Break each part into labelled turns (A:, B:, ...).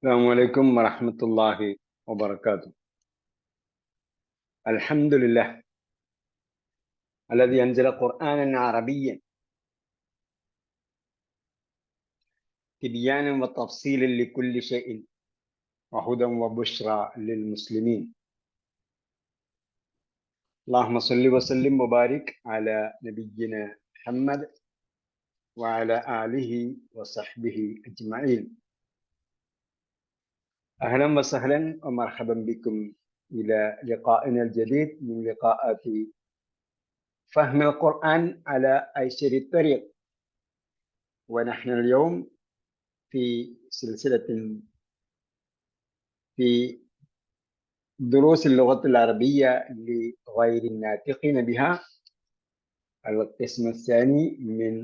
A: السلام عليكم ورحمة الله وبركاته. الحمد لله الذي أنزل قرآنا عربيا تبيانا وتفصيلا لكل شيء وهدى وبشرى للمسلمين. اللهم صل وسلم وبارك على نبينا محمد وعلى آله وصحبه أجمعين. أهلا وسهلا ومرحبا بكم إلى لقائنا الجديد من لقاءات فهم القرآن على أيسر الطريق. ونحن اليوم في سلسلة في دروس اللغة العربية لغير الناطقين بها، القسم الثاني من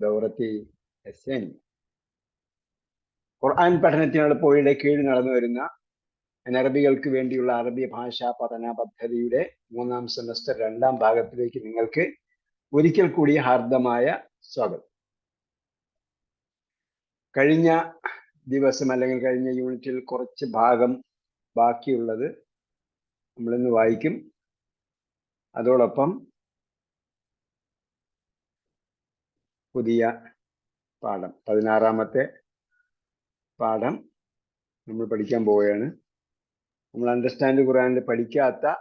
A: دورة الثانية. ഖുർആൻ പഠനത്തിനുള്ള പോയുടെ കീഴിൽ നടന്നു വരുന്ന അനറബികൾക്ക് വേണ്ടിയുള്ള അറബി ഭാഷാ പഠന പദ്ധതിയുടെ 3ാം സെമസ്റ്റർ 2ാം ഭാഗത്തിലേക്ക് നിങ്ങൾക്ക് ഒരിക്കൽ കൂടി ഹാർദമായ സ്വാഗതം. കഴിഞ്ഞ ദിവസം അല്ലെങ്കിൽ കഴിഞ്ഞ യൂണിറ്റിൽ കുറച്ച് ഭാഗം ബാക്കിയുള്ളത് നമ്മളിന്ന് വായിക്കും. അതോടൊപ്പം പുതിയ പാഠം 16ാമത്തെ പാഠം നമ്മൾ പഠിക്കാൻ പോവുകയാണ്. നമ്മൾ അണ്ടർസ്റ്റാൻഡ് ഖുർആനിൽ പഠിക്കാത്ത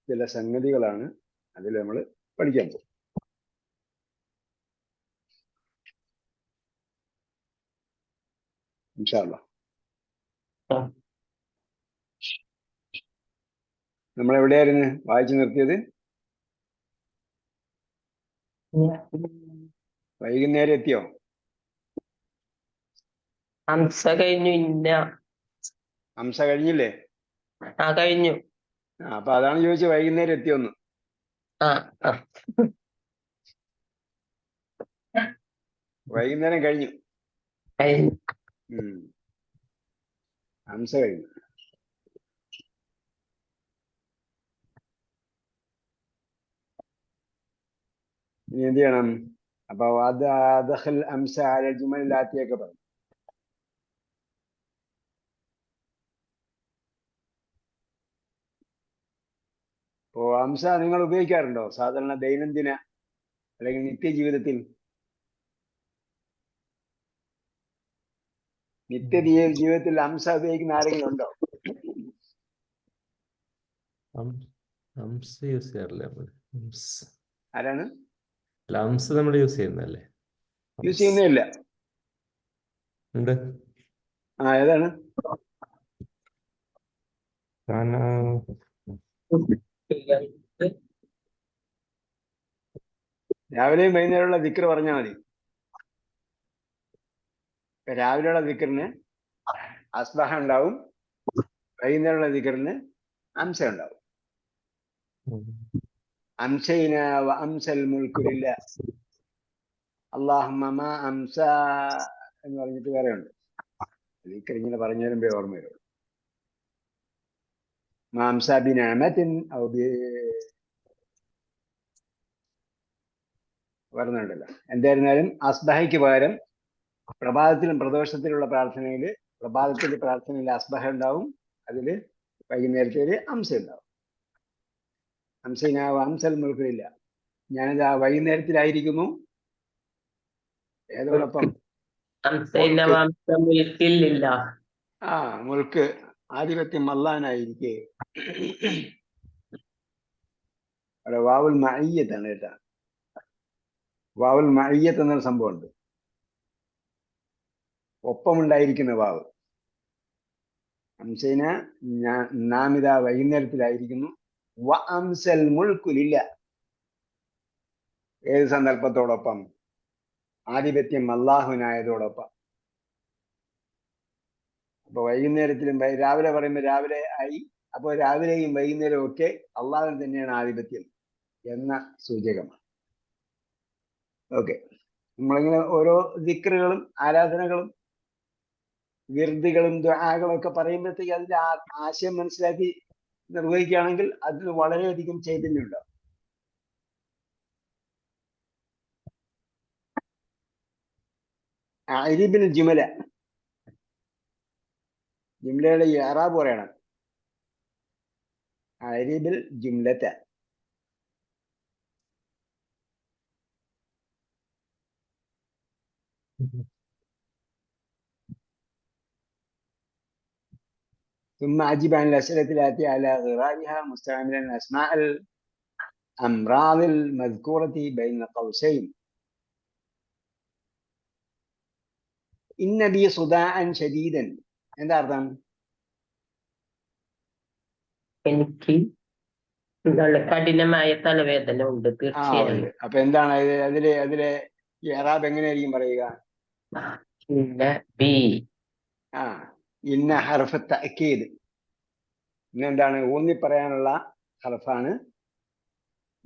A: ചില സംഗതികളാണ് അതിൽ നമ്മൾ പഠിക്കാൻ പോകും. ഇൻഷാ അല്ലാഹ്. നമ്മൾ എവിടെയായിരുന്നു വായിച്ചു നിർത്തിയത്? വൈകുന്നേരം എത്തിയോ?
B: ഹംസ കഴിഞ്ഞു.
A: ഹംസ കഴിഞ്ഞില്ലേ?
B: കഴിഞ്ഞു.
A: അപ്പൊ അതാണ് ചോദിച്ചത്, വൈകുന്നേരം എത്തിയോന്ന്. വൈകുന്നേരം കഴിഞ്ഞു. ഹംസ കഴിഞ്ഞു. ഇനി എന്ത് ചെയ്യണം? അപ്പൊ ഹംസ ജുമലാത്തിയൊക്കെ പറഞ്ഞു. അപ്പോ ഹംസ നിങ്ങൾ ഉപയോഗിക്കാറുണ്ടോ സാധാരണ ദൈനംദിന അല്ലെങ്കിൽ നിത്യജീവിതത്തിൽ? ജീവിതത്തിൽ ഹംസ ഉപയോഗിക്കുന്ന ആരെങ്കിലും ഉണ്ടോ? ആരാണ്
C: യൂസ് ചെയ്യുന്നല്ലേ?
A: യൂസ് ചെയ്യുന്നില്ല. ഏതാണ്? രാവിലെയും വൈകുന്നേരമുള്ള ദിക്ർ പറഞ്ഞാൽ മതി. രാവിലെയുള്ള ദിക്റിന് അസ്ബഹ ഉണ്ടാവും, വൈകുന്നേരമുള്ള ദിക്റിന് അംസ ഉണ്ടാവും. അംസൈന വ അംസൽ മുൽക്കു ലില്ലാഹ്, അല്ലാഹുമ്മ മാ അംസ എന്ന് പറഞ്ഞിട്ട് വേറെ ഉണ്ട്. ദിക്ർ ഇങ്ങനെ പറഞ്ഞു വരുമ്പോ ഓർമ്മ വരുള്ളൂ. മാ അംസ ബിനിഅമത്തിൻ ഔ വരുന്നുണ്ടല്ലോ. എന്തായിരുന്നാലും അസ്ബഹയ്ക്ക് പകരം പ്രഭാതത്തിലും പ്രദോഷത്തിലുള്ള പ്രാർത്ഥനയിൽ, പ്രഭാതത്തിന്റെ പ്രാർത്ഥനയിൽ അസ്ബഹ ഉണ്ടാവും, അതില് വൈകുന്നേരത്തേല് അംസ ഉണ്ടാവും. അംസൈന വ അംസൽ മുൽക്കു ലില്ലാഹ്, ഞാനിത് ആ വൈകുന്നേരത്തിലായിരിക്കുന്നു. ഏതോടൊപ്പം? മുൽക്ക്, ആധിപത്യം അല്ലാഹനായിരിക്കെ. അവിടെ വാവുൽ മഅയ്യത്താണ് കേട്ടാ. വാവുൽ മഅയ്യത്ത് എന്നൊരു സംഭവമുണ്ട്, ഒപ്പമുണ്ടായിരിക്കുന്ന വാവ്. അംസൈന, നാം ഇതാ വൈകുന്നേരത്തിലായിരിക്കുന്നു. വ അംസൽ മുൽക്കു ലില്ലാഹ്, ഏത് സന്ദർഭത്തോടൊപ്പം? ആധിപത്യം അല്ലാഹുവിനായതോടൊപ്പം. അപ്പൊ വൈകുന്നേരത്തിലും രാവിലെ പറയുമ്പോൾ രാവിലെ ആയി, അപ്പോൾ രാവിലെയും വൈകുന്നേരവും ഒക്കെ അള്ളാഹുവിന് തന്നെയാണ് ആധിപത്യം എന്ന സൂചകമാണ്. ഓക്കെ, നമ്മളിങ്ങനെ ഓരോ ദിക്റുകളും ആരാധനകളും വിർദികളും ദുആകളും ഒക്കെ പറയുമ്പോഴത്തേക്ക് അതിന്റെ ആശയം മനസ്സിലാക്കി നിർവഹിക്കുകയാണെങ്കിൽ അതിൽ വളരെയധികം ചൈതന്യം ഉണ്ടാവും. അരിബിൽ ജുമല, ജുംലയുടെ ഇഅ്റാബ് പറയണം. അരിബിൽ ജുംലത. ثم أجب عن الأسئلة الآتية على غرائها مستعملا أسماء الأمراض المذكورة بين قوسين. إن بي صداعا شديدا. എന്താ അർത്ഥം?
B: എനിക്ക് എന്താണ് കഠിനമായ തലവേദന ഉണ്ട്
A: ഉണ്ട്.
B: തീർച്ചയായും.
A: അപ്പൊ എന്താണ് അതിലെ ഇഅ്റാബ് എങ്ങനെയായിരിക്കും പറയുക?
B: ഇന്ന ബി
A: ഇന്ന ഹർഫ് തഅക്കീദ്. ഇന്നെന്താണ് ഊന്നി പറയാനുള്ള ഹർഫാണ്.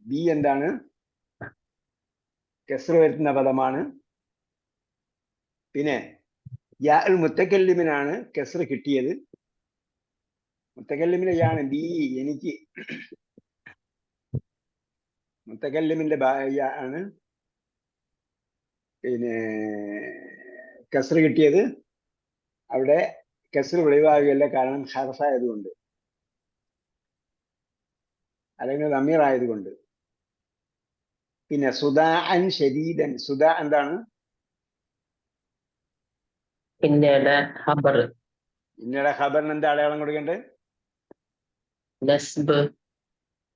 A: ബി എന്താണ്? കസ്ർ വരുത്തുന്ന പദമാണ്. പിന്നെ യാ ഉൽ മുത്തക്കല്ലിമിനാണ് കസ്ർ കിട്ടിയത്. മുത്തക്കല്ലിമിന്റെ യാണ് ബി എനിക്ക്. മുത്തക്കല്ലിമിന്റെ ആണ് പിന്നെ കസ്ർ കിട്ടിയത്. അവിടെ കസ്ർ വെളിവാകുകയല്ല, കാരണം ഹർഫായതുകൊണ്ട്, അല്ലെങ്കിൽ ദമീർ ആയതുകൊണ്ട്. പിന്നെ സുദാഅൻ ശദീദൻ. സുദാ എന്താണ്?
B: ഇന്നയുടെ ഖബർ
A: ഇന്നയുടെ ഖബറിന് എന്താ അടയാളം കൊടുക്കേണ്ടത്?
B: നസ്ബ്.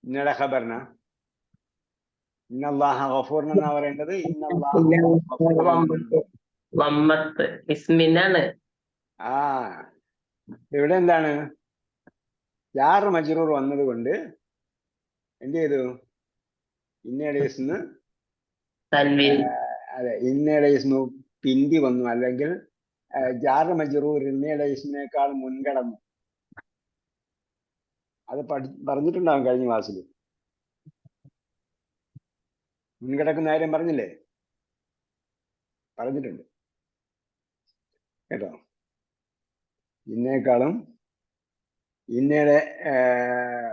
A: ഇന്നയുടെ ഖബറിന ഇന്നല്ലാഹ ഗഫൂർ എന്നാ പറയേണ്ടത്.
B: വമ്മത്ത് ഇസ്മിനാണ്.
A: ഇവിടെ എന്താണ്? ജാർ മജ്റൂർ വന്നത് കൊണ്ട് എന്ത് ചെയ്തു? ഇന്നയുടെ ഇസ്മ് അതെ, ഇന്നയുടെ ഇസ്മു പിന്തി വന്നു, അല്ലെങ്കിൽ ജാർ മജ്റൂർ ഇന്നയുടെ ഇസ്മിനേക്കാൾ മുൻകടന്നു. അത് പറഞ്ഞിട്ടുണ്ടാവും കഴിഞ്ഞ ക്ലാസ്സിൽ. മുൻകിടക്കുന്ന കാര്യം പറഞ്ഞില്ലേ? പറഞ്ഞിട്ടുണ്ട് കേട്ടോ. ഇന്നേക്കാളും ഇന്നയുടെ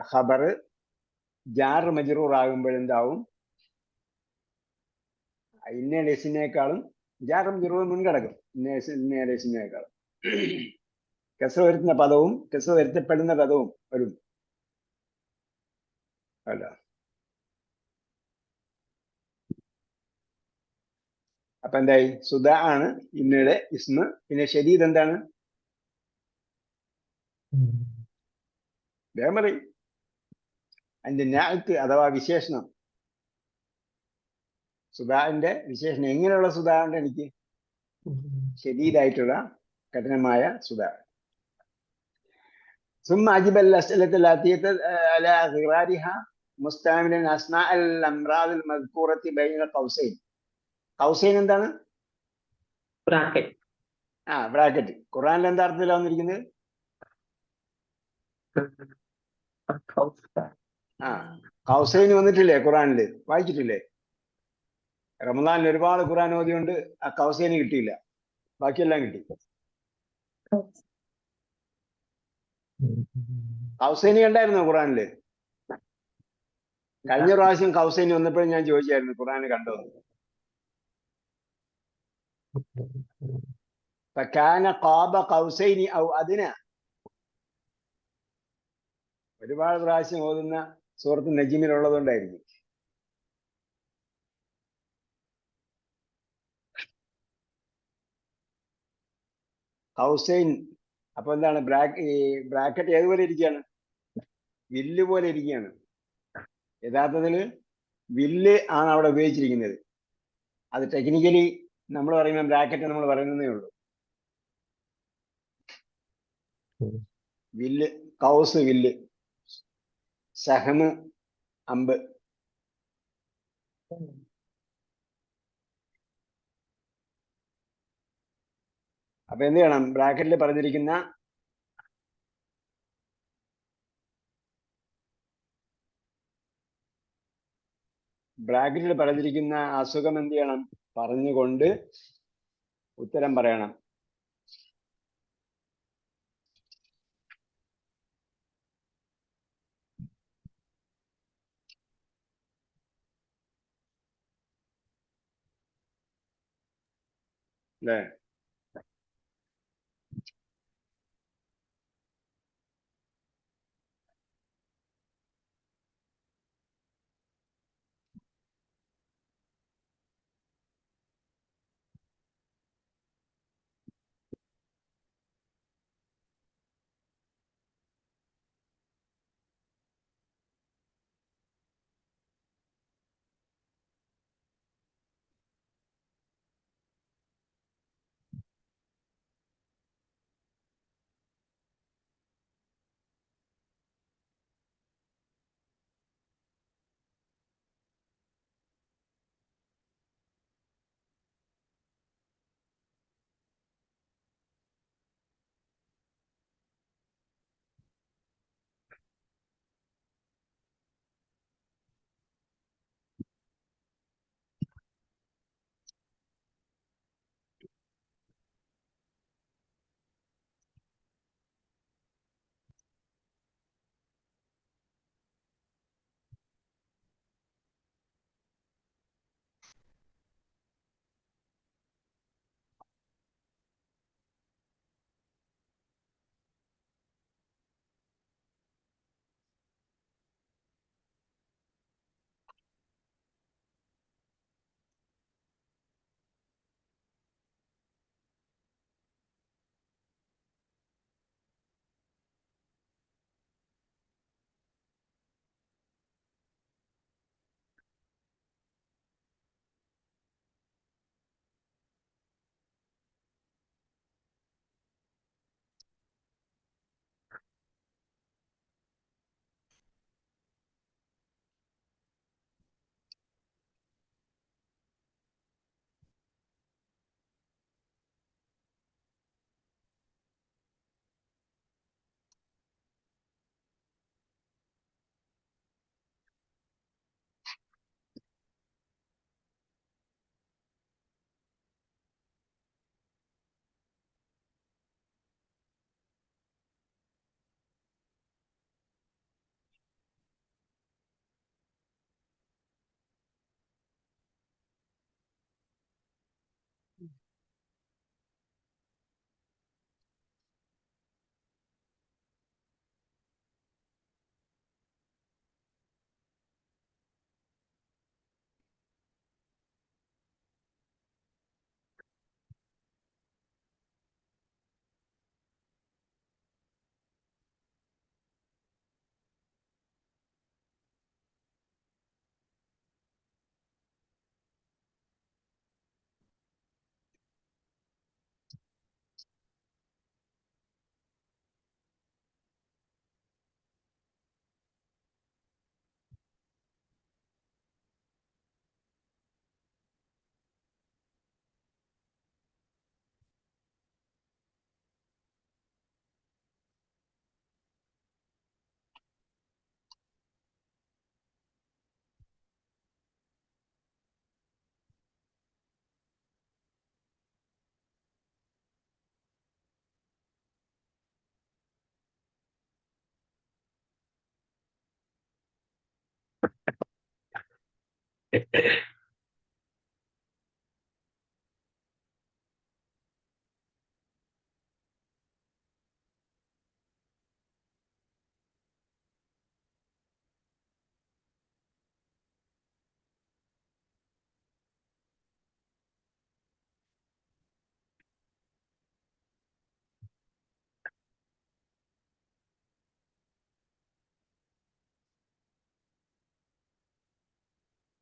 A: ഖബർ ജാർ മജ്റൂർ ആകുമ്പോഴെന്താവും? ഇന്നയുടെ ഇസ്മിനേക്കാളും ജാർ മജ്റൂർ മുൻകിടക്കും. ഇന്നയുടെ ഇസ്മിനേക്കാളും കസ്ർ വരുത്തുന്ന പദവും കസ്ർ വരുത്തപ്പെടുന്ന പദവും വരും അല്ല. അപ്പൊ എന്തായി? സുദ ആണ് ഇന്നയുടെ ഇസ്മ. പിന്നെ ഷദീദ് എന്താണ്? വേഗം പറയും. അതിന്റെ നാഅത്ത് അഥവാ വിശേഷണം. സുദാന്റെ വിശേഷണം. എങ്ങനെയുള്ള സുദാ ഉണ്ട് എനിക്ക്? ഷദീദായിട്ടുള്ള കഠിനമായ സുദാ. ثم أجب الأسئلة الآتية على غرارها مستعملا أسماء الأمراض المذكورة بين قوسين. قوسين എന്താണ്?
B: ബ്രാക്കറ്റ്.
A: ബ്രാക്കറ്റ്. ഖുർആനിൽ എന്താ അർത്ഥത്തിലാണ് വന്നിരിക്കുന്നത്? ഖൗസൈൻ വന്നിട്ടില്ലേ ഖുർആനില്? വായിച്ചിട്ടില്ലേ? റമദാനിൽ ഒരുപാട് ഖുർആൻ ഓതിയുണ്ട്, ആ ഖൗസൈന് കിട്ടിയില്ല, ബാക്കിയെല്ലാം കിട്ടി. ഖൗസൈനി കണ്ടായിരുന്നോ ഖുർആനില്? കഴിഞ്ഞ പ്രാവശ്യം ഖൗസൈനി വന്നപ്പോഴും ഞാൻ ചോദിച്ചായിരുന്നു ഖുർആന് കണ്ടോ? ഫകാന ഖാബ ഖൗസൈനി ഔ അദ്ന. ഒരുപാട് പ്രാവശ്യം ഓതുന്ന സൂറത്ത് നജ്മിലുള്ളതുകൊണ്ടായിരിക്കും. ഖൗസൈൻ. അപ്പൊ എന്താണ്? ബ്രാക്കറ്റ് ഏതുപോലെ ഇരിക്കുകയാണ്? വില്ല് പോലെ ഇരിക്കുകയാണ്. യഥാർത്ഥത്തില് വില്ല് ആണ് അവിടെ ഉപയോഗിച്ചിരിക്കുന്നത്. അത് ടെക്നിക്കലി നമ്മൾ പറയുമ്പോൾ ബ്രാക്കറ്റ് നമ്മൾ പറയുന്നതേ ഉള്ളൂ. വില്ല്, കൗസ് വില്ല്, സഹമ് അമ്പ്. അപ്പൊ എന്ത് ചെയ്യണം? ബ്രാക്കറ്റിൽ പറഞ്ഞിരിക്കുന്ന അസുഖം എന്ത് ചെയ്യണം? പറഞ്ഞുകൊണ്ട് ഉത്തരം പറയണം. അല്ലേ?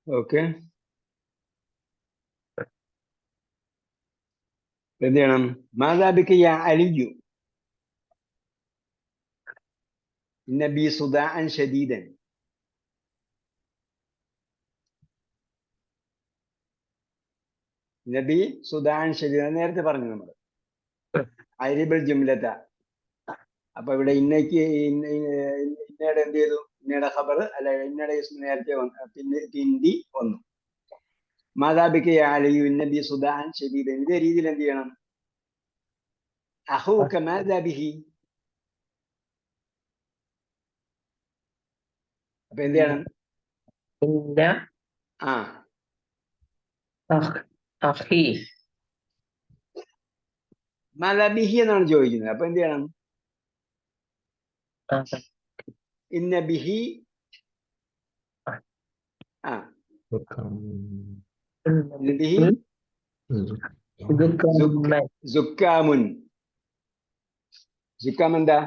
A: ഓക്കെ, എന്ത് ചെയ്യണം? മാതാബിക്ക് യാ അലിയു നബി സുദാഅൻ ഷദീദൻ. നബി സുദാഅൻ ഷദീദൻ നേരത്തെ പറഞ്ഞു നമ്മൾ. അരിബിൾ ജുംലത. അപ്പൊ ഇവിടെ ഇന്നയ്ക്ക് ഇന്നയുടെ എന്ത് ചെയ്തു? ഇന്നയുടെ ഖബർ അല്ല, ഇന്നയുടെ ഇസ്മ നേരത്തെ വന്നു, പിന്നെ പിന്തി വന്നു. മാതാബിക്ക് യാ അലിയു നബി സുദാഅൻ ഷദീദൻ. ഇതേ രീതിയിൽ എന്ത് ചെയ്യണം? അഖൂക മാതാബിഹി. അപ്പൊ എന്ത് ചെയ്യണം?
B: ഇന്ന
A: ആ
B: അഖി.
A: മാതാബിഹി എന്നാണ് ചോദിക്കുന്നത്. അപ്പൊ എന്ത് ചെയ്യണം? ഇന്ന ബിഹി. ആ ഇന്ന ബിഹി സുക്കാമുൻ. സുക്കാം എന്താ?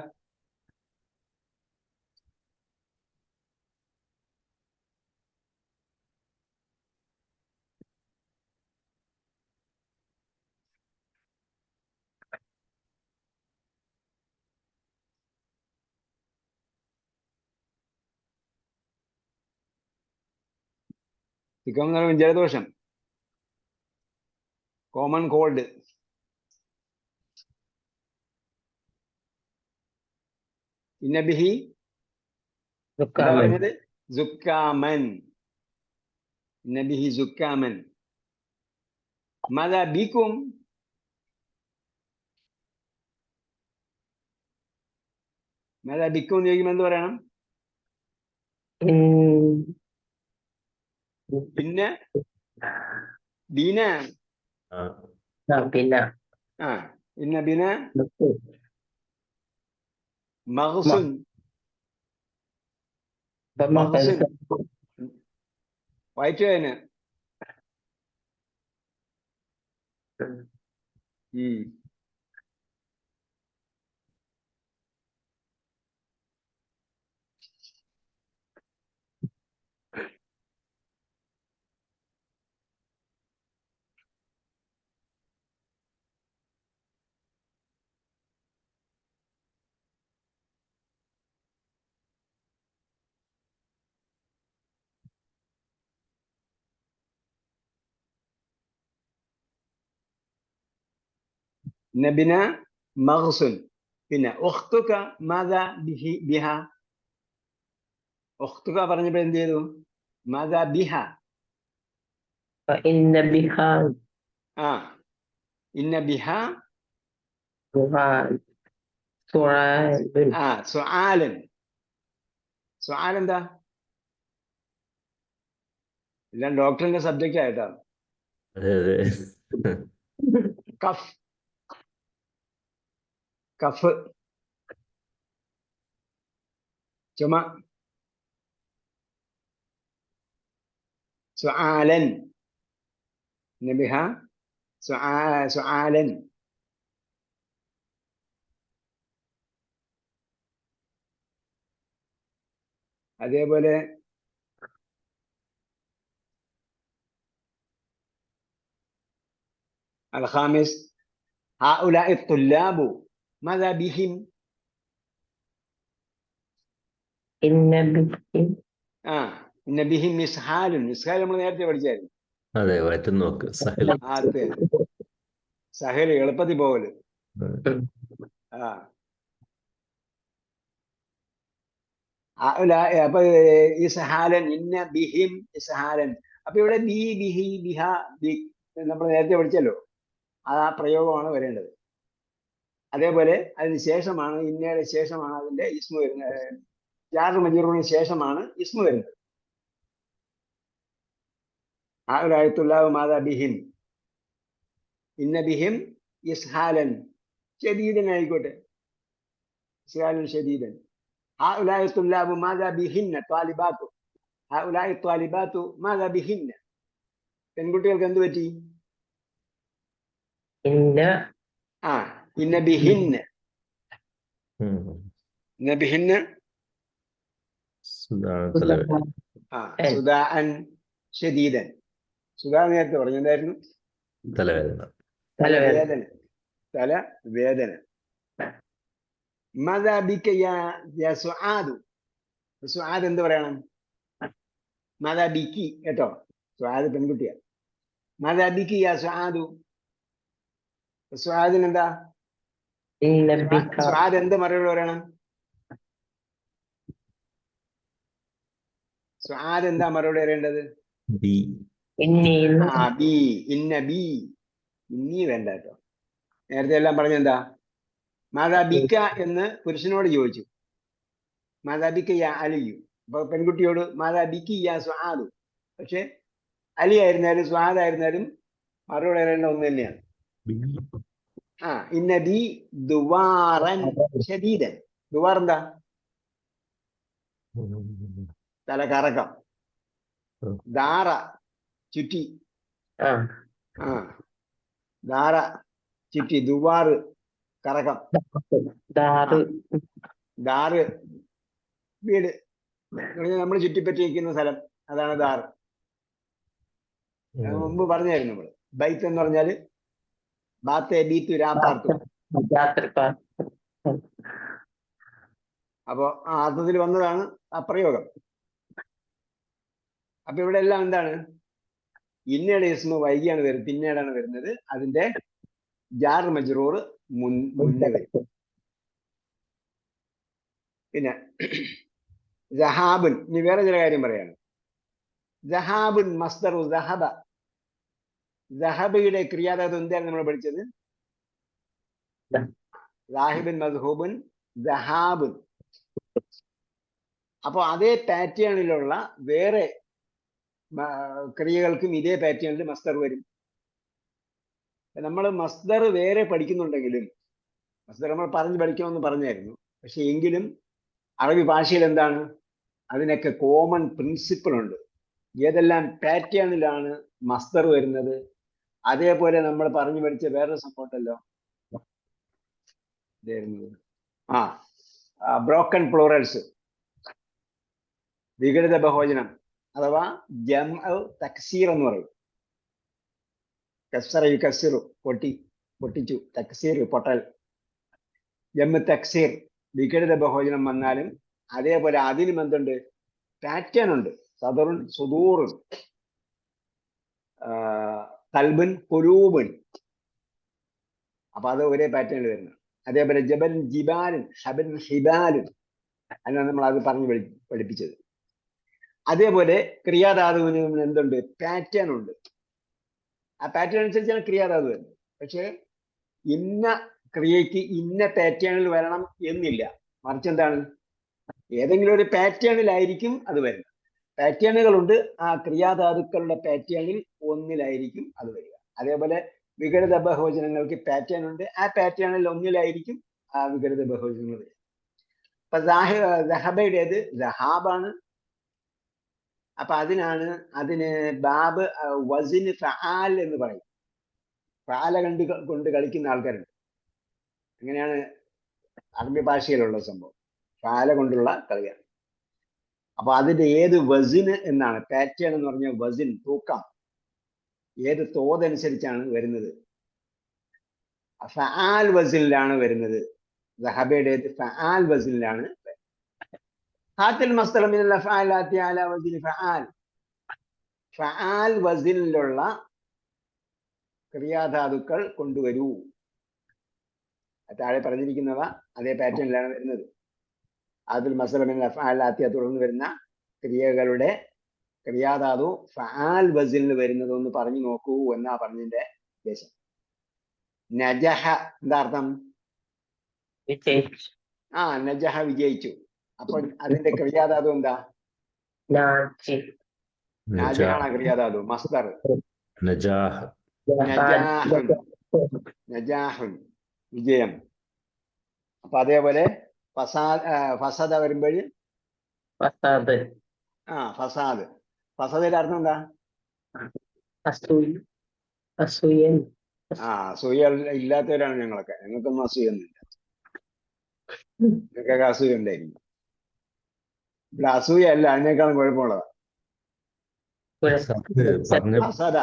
A: സുക്കാം എന്ന് പറയുമ്പോൾ ജലദോഷം, കോമൺ കോൾഡ്. ഇന്ന ബിഹി എന്താ പറഞ്ഞത്? സുക്കാമൻ. ഇന്ന ബിഹി സുക്കാമൻ. മാതാ ബിക്കും. മാതാ ബിക്കും എന്ന് ചോദിക്കുമ്പോൾ എന്ത് പറയണം? ഇന്ന ബിന.
B: പിന്നെ
A: ആ ഇന്ന ബിന മഗ്സുൻ. മഗ്സുൻ വായിച്ചു അതിന്. നബിന മഗ്സുൻ. പിന്നെ ഉഖ്തുക മാദാ ബിഹി ബിഹ. ഉഖ്തുക പറഞ്ഞപ്പോൾ എന്ത് ചെയ്തു? മാദാ ബിഹ.
B: ഇന്ന ബിഹ.
A: ആ ഇന്ന ബിഹ
B: സുആലുൻ.
A: ആ സുആലൻ. സുആൽ എന്താ? എല്ലാം ഡോക്ടറിന്റെ സബ്ജക്റ്റ് ആയിട്ടാണ്.
C: അതെ അതെ.
A: കഫ്. കഫ് ചുമ. സുആലൻ. നബിഹ സുആലൻ. അതേപോലെ الخامس هؤلاء الطلاب ماذا بهم؟
B: ഇന്ന ബിഹി.
A: ഇന്ന ബിഹിം മിസ്ഹാലുൻ. മിസ്ഹാൽ നമ്മൾ നേരത്തെ പഠിച്ചായിരുന്നു.
C: അതെ, വയറ്റും നോക്ക് സഹൽ.
A: അത് സഹൽ എളുപ്പത്തിൽ പോകല്. അപ്പൊ ഇസ്ഹാലൻ. ഇന്ന ബിഹിം ഇസ്ഹാലൻ. അപ്പൊ ഇവിടെ ബി ബിഹി ബിഹ ബി നമ്മൾ നേരത്തെ പഠിച്ചല്ലോ. ആ പ്രയോഗമാണ് വരേണ്ടത്. അതേപോലെ അതിന് ശേഷമാണ്, ഇന്നയുടെ ശേഷമാണ് അതിന്റെ ഇസ്മ വരുന്നത്. ജാർ മജറൂറിന് ശേഷമാണ് ഇസ്മ വരുന്നത്. ഹഉലാഇ തുല്ലാബു മാദാ ബിഹിം. ഇന്ന ബിഹിം ഇസ്ഹാലൻ ശദീദൻ ആയിക്കോട്ടെ, ഇസ്ഹാലൻ ശദീദൻ. ഹഉലാഇ തുല്ലാബു മാദാ ബിഹിന്ന ത്വാലിബാത്തു. ഹഉലാഇ ത്വാലിബാത്തു മാദാ ബിഹിന്ന. പെൺകുട്ടികൾക്ക് എന്ത് പറ്റി?
B: ഇന്ന
A: ആ ഇന്ന ബിഹിന്ന.
C: ഉം.
A: ഇന്ന ബിഹിന്ന
C: സുധാണ് തലവേദന.
A: സുദാഅൻ ശദീദൻ. സുദാ നേരത്തെ പറഞ്ഞു എന്തായിരുന്നു?
C: തലവേദന.
A: തലവേദന. തലവേദന. മദാ ബിക യാ സുആദു. സുആദ് എന്ത് പറയണം? മദാ ബിക്കി കേട്ടോ, സുആദ് പെൺകുട്ടിയാ. മദാ ബിക്കി യാ സുആദു. സുആദിന് എന്താ?
B: ഇന്ന ബിക
A: സുആദ് എന്ത് മറുപടി പറയണം? സുആദ് എന്താ മറുപടി പറയേണ്ടത്?
C: ബി.
B: ഇന്നി
A: ആ ബി. ഇന്ന ബി. ഇന്നീ വേണ്ട കേട്ടോ. നേരത്തെ എല്ലാം പറഞ്ഞെന്താ? മാതാ ബിക്ക എന്ന് പുരുഷനോട് ചോദിച്ചു, മാതാ ബിക്ക യാ അലിയു. അപ്പൊ പെൺകുട്ടിയോട് മാതാ ബിക്കി യാ സുആദു. പക്ഷെ അലി ആയിരുന്നാലും സ്വാദ് ആയിരുന്നാലും മറുപടി പറയേണ്ട ഒന്ന് തന്നെയാണ്.
C: ബി.
A: ആ ഇന്ന ബി ദുവാറൻ ശദീദൻ. ദുവാർ എന്താ? തല കറക്കം. ദാറ ചുറ്റി.
B: ആ
A: ആ ദാറ ചുറ്റി. ദുവാറ് കറക്കം.
B: ദാറ്
A: ദാറ് വീട്. നമ്മൾ ചുറ്റിപ്പറ്റിയിരിക്കുന്ന സ്ഥലം, അതാണ് ദാറ്. മുമ്പ് പറഞ്ഞായിരുന്നു നമ്മള്. ബൈത്ത് എന്ന് പറഞ്ഞാല് ബാത്തെ ബീത്തു രാപ്പാർത്തു. അപ്പോ ആ അർത്ഥത്തിൽ വന്നതാണ് ആ പ്രയോഗം. അപ്പൊ ഇവിടെ എല്ലാം എന്താണ്? ഇന്നയുടെ ഇസ്മ വൈകിയാണ് വരുന്നത്, പിന്നീടാണ് വരുന്നത്. അതിന്റെ ജാർ മജ്റൂർ മുന്നേ വരും. പിന്നെ ജഹാബുൻ. ഇനി വേറെ ചില കാര്യം പറയാണ്. ജഹാബുൻ മസ്ദറു സഹബ. സഹബയുടെ ക്രിയാധാതു എന്താണ് നമ്മൾ പഠിച്ചത്? സാഹിബുൻ മദ്ഹൂബുൻ ജഹാബുൻ. അപ്പൊ അതേ പാറ്റേണിലുള്ള വേറെ ക്രിയകൾക്കും ഇതേ പാറ്റേണിൽ മസ്ദർ വരും. നമ്മൾ മസ്ദർ വേറെ പഠിക്കുന്നുണ്ടെങ്കിലും, മസ്ദർ നമ്മൾ പറഞ്ഞ് പഠിക്കണമെന്ന് പറഞ്ഞായിരുന്നു, പക്ഷെ എങ്കിലും അറബി ഭാഷയിൽ എന്താണ്, അതിനൊക്കെ കോമൺ പ്രിൻസിപ്പിൾ ഉണ്ട്. ഏതെല്ലാം പാറ്റേണിലാണ് മസ്ദർ വരുന്നത്, അതേപോലെ നമ്മൾ പറഞ്ഞു പഠിച്ച വേറൊരു സംഭവം ഉണ്ടല്ലോ, ബ്രോക്കൺ പ്ലൂറൽസ്, വിഘടിത ബഹുവചനം അഥവാ ജംഅ് തക്സീർ എന്ന് പറയും. കസ്സറ യുകസ്സിറു പൊട്ടിച്ചു, തക്സീർ പൊട്ടൽ. ജംഅ് തക്സീർ വിഘടിത ബഹുവചനം വന്നാലും അതേപോലെ അതിനും എന്തുണ്ട്? പാറ്റേൺ ഉണ്ട്. സദറുൻ സുദൂറുൻ, കൽബുൻ കുലൂബുൻ. അപ്പൊ അത് ഒരേ പാറ്റേണിൽ വരുന്നു. അതേപോലെ ജബൽ ജിബാലുൻ, ഹബൻ ഹിബാലുൻ. അതിനാണ് നമ്മൾ അത് പറഞ്ഞ് പഠിപ്പിച്ചത്. അതേപോലെ ക്രിയാധാതുവിന് എന്തുണ്ട്? പാറ്റേൺ ഉണ്ട്. ആ പാറ്റേൺ അനുസരിച്ചാണ് ക്രിയാധാതു വരുന്നത്. പക്ഷെ ഇന്ന ക്രിയയ്ക്ക് ഇന്ന പാറ്റേണിൽ വരണം എന്നില്ല. മറിച്ച് എന്താണ്, ഏതെങ്കിലും ഒരു പാറ്റേണിലായിരിക്കും അത് വരുന്നത്. പാറ്റേണുകളുണ്ട്. ആ ക്രിയാധാതുക്കളുടെ പാറ്റേണിൽ ഒന്നിലായിരിക്കും അത് വരിക. അതേപോലെ വിഘടിത ബഹുവചനങ്ങൾക്ക് പാറ്റേൺ ഉണ്ട്. ആ പാറ്റേണിൽ ഒന്നിലായിരിക്കും ആ വിഘടിത ബഹുവചനങ്ങൾ വരിക. അപ്പൊ സഹബയുടേത് സഹാബാണ്. അപ്പൊ അതിന് ബാബ് വസിന് ഫആൽ എന്ന് പറയും. ഫആല കൊണ്ട് കളിക്കുന്ന ആൾക്കാരുണ്ട്. അങ്ങനെയാണ് അറബി ഭാഷയിലുള്ള സംഭവം. ഫആല കൊണ്ടുള്ള കളിയാണ്. അപ്പൊ അതിന്റെ ഏത് വസിന് എന്നാണ്, പാറ്റേൺ എന്ന് പറഞ്ഞ വസിൻ, തൂക്കം, ഏത് തോതനുസരിച്ചാണ് വരുന്നത്. ഫആൽ വസിനിലാണ് വരുന്നത്. സഹബയുടേത് ഫആൽ വസിനിലാണ്. ഹാത്തിൽ മസ്ദർ മിനൽ അഫ്ആലാത്തി അലാ വസിനി ഫആൽ. ഫആൽ വസിനിലുള്ള ക്രിയാധാതുക്കൾ കൊണ്ടുവരൂ. താഴെ പറഞ്ഞിരിക്കുന്നവ അതേ പാറ്റേണിലാണ് വരുന്നത്. ഹാത്തിൽ മസ്ദർ മിനൽ അഫ്ആലാത്തി തുടർന്ന് വരുന്ന ക്രിയകളുടെ ക്രിയാധാതു ഫആൽ വസിനിൽ വരുന്നതൊന്ന് പറഞ്ഞു നോക്കൂ എന്നാ പറഞ്ഞതിന്റെ ഉദ്ദേശം. നജഹ എന്താ അർത്ഥം?
B: വിജയിച്ചു.
A: നജഹ വിജയിച്ചു. അപ്പോൾ അതിന്റെ ക്രിയാധാതു എന്താ?
B: നാജി.
A: നാജിഹാണ് ക്രിയാധാതു. മസ്ദർ
C: നജാഹ്.
A: നജാഹുൻ. നജാഹുൻ വിജയം. അപ്പൊ അതേപോലെ ഫസദ വരുമ്പോൾ
B: ഫസാദ്,
A: ഫസാദ്. ഫസദിന്റെ അർത്ഥം എന്താ?
B: അസൂയൻ.
A: അസൂയ ഇല്ലാത്തവരാണ് ഞങ്ങളൊക്കെ. ഞങ്ങൾക്കൊന്നും അസൂയൊന്നുമില്ല. നിങ്ങൾക്കൊക്കെ അസൂയ ഉണ്ടായിരിക്കും. ഇവിടെ അസൂയ അല്ല, അതിനേക്കാളും കുഴപ്പമുള്ളതാ. ഫസദ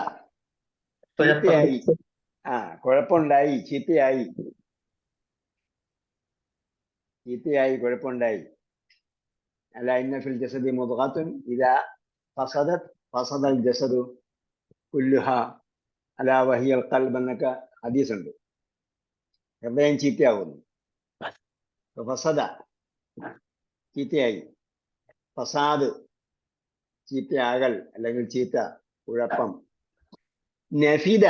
A: ചീത്തയായി. കുഴപ്പമുണ്ടായി, ചീത്തയായി, കുഴപ്പമുണ്ടായി. അല്ല ഇന്ന ഫിൽ ജസദി മുദ്ഗത്തുൻ ഇദാ ഫസദത് ഫസദൽ ജസദു കുല്ലുഹാ അലാ വഹിയൽ ഖൽബ് എന്നൊക്കെ ഹദീസുണ്ട്. ഹൃദയം ചീത്തയാകുന്നു. ഫസദ ചീത്തയായി, ഫസാദ് ചീത്തയാകൽ അല്ലെങ്കിൽ ചീത്ത, കുഴപ്പം. നഫിദ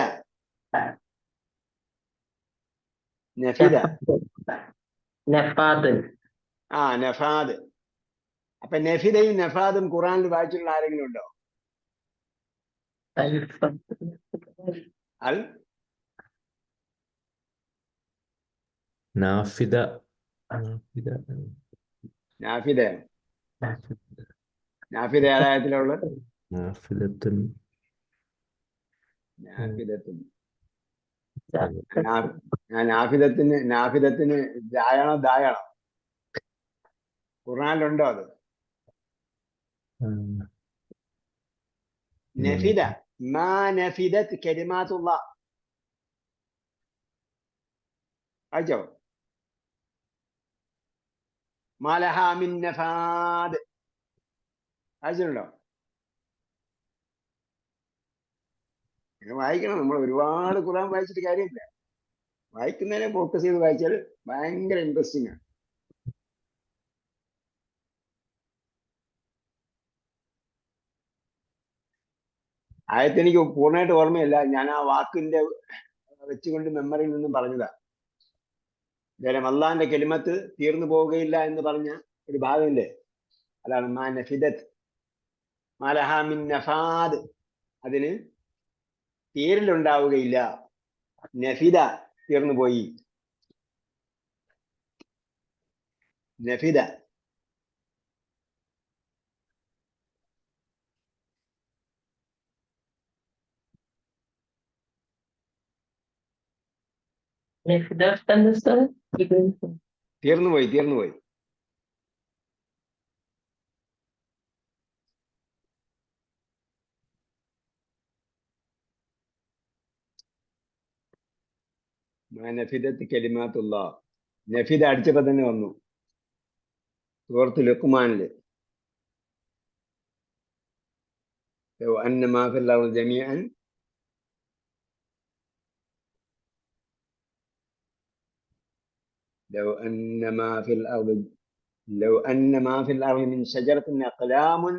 B: നഫാദ്.
A: നഫാദ്. അപ്പൊ നഫിദയും നഫാദും ഖുറാനിൽ വായിച്ചിട്ടുള്ള ആരെങ്കിലും ഉണ്ടോ? അൽ
C: നാഫിദ.
A: നാഫിദ ഏതായത്തിലുള്ളത്?
C: നാഫിദത്തുൻ.
A: നാഫിദത്തിന് ദായണോ? ഖുർആനിലുണ്ടോ അത്? നഫിദ മാ നഫിദത് കലിമാത്തുല്ലാഹ്. അയച്ചോ? മാലഹ മിൻ നഫാദ് അയച്ചിട്ടുണ്ടോ? വായിക്കണം. നമ്മൾ ഒരുപാട് ഖുർആൻ വായിച്ചിട്ട് കാര്യമില്ല. വായിക്കുന്നതിനെ ഫോക്കസ് ചെയ്ത് വായിച്ചാൽ ഭയങ്കര ഇൻട്രസ്റ്റിംഗ് ആണ്. ആയത്തെനിക്ക് പൂർണ്ണമായിട്ട് ഓർമ്മയില്ല. ഞാൻ ആ വാക്കിന്റെ വെച്ചുകൊണ്ട് മെമ്മറിയിൽ നിന്നും പറഞ്ഞതാ. എന്തായാലും അള്ളാന്റെ കെലിമത്ത് തീർന്നു പോവുകയില്ല എന്ന് പറഞ്ഞ ഒരു ഭാഗമില്ലേ, അതാണ് മാ നഫിദത് മാലഹ മിൻ നഫാദ്. അതിന് തീരലുണ്ടാവുകയില്ല. നഫിദ തീർന്നു പോയി. നഫിദ. തീർന്നുപോയി. നഫിദത്ത് കലിമാത്തുല്ലാഹ്. നഫിദ അടിച്ചപ്പോ തന്നെ വന്നു സൂറത്ത് ലുഖ്മാനില്. ലൗ അന്ന മാ ഫിൽ അർളി ജമീഅൻ ലൗ അന്ന മാ ഫിൽ അർളി മിൻ ശജറത്തിൻ അഖ്ലാമുൻ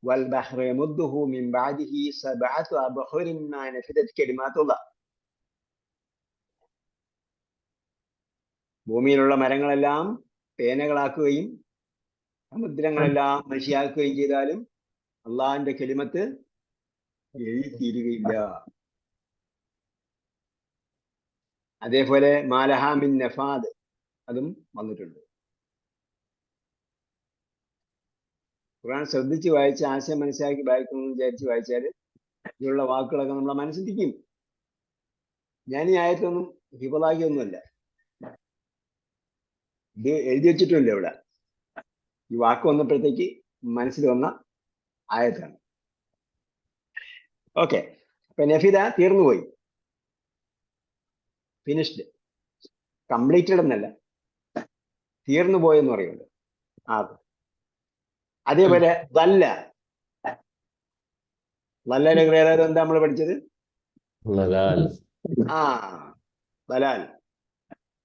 A: വൽ ബഹ്റു യമുദ്ദുഹു മിൻ ബഅദിഹി സബ്അതു അബ്ഹുരിൻ മാ നഫിദത് കലിമാത്തുല്ലാഹ്. ഭൂമിയിലുള്ള മരങ്ങളെല്ലാം പേനകളാക്കുകയും സമുദ്രങ്ങളെല്ലാം മഷിയാക്കുകയും ചെയ്താലും അള്ളാഹിന്റെ കലിമത്ത് എഴുതിത്തീരുകയില്ല. അതേപോലെ മാലഹ മിൻ നഫാദ് അതും വന്നിട്ടുണ്ട്. ഖുർആൻ ശ്രദ്ധിച്ച് വായിച്ച് ആശയം മനസ്സിലാക്കി വായിക്കണമെന്ന് വിചാരിച്ച് വായിച്ചാൽ ഇതിലുള്ള വാക്കുകളൊക്കെ നമ്മളെ മനസ്സിലിരിക്കും. ഞാൻ ഈ ആയത്തൊന്നും ഹിഫളാക്കിയൊന്നുമല്ല, ഇത് എഴുതി വെച്ചിട്ടുമില്ല ഇവിടെ. ഈ വാക്ക് വന്നപ്പോഴത്തേക്ക് മനസ്സിൽ വന്ന ആയത്താണ്. ഓക്കെ. അപ്പൊ നഫിദ തീർന്നുപോയി, ഫിനിഷ്ഡ്, കംപ്ലീറ്റഡ് എന്നല്ല, തീർന്നു പോയെന്ന് പറയുന്നത്. അതേപോലെ ദല്ലയുടെ ക്രിയാധാരം എന്താ നമ്മൾ പഠിച്ചത്? ദലാൽ.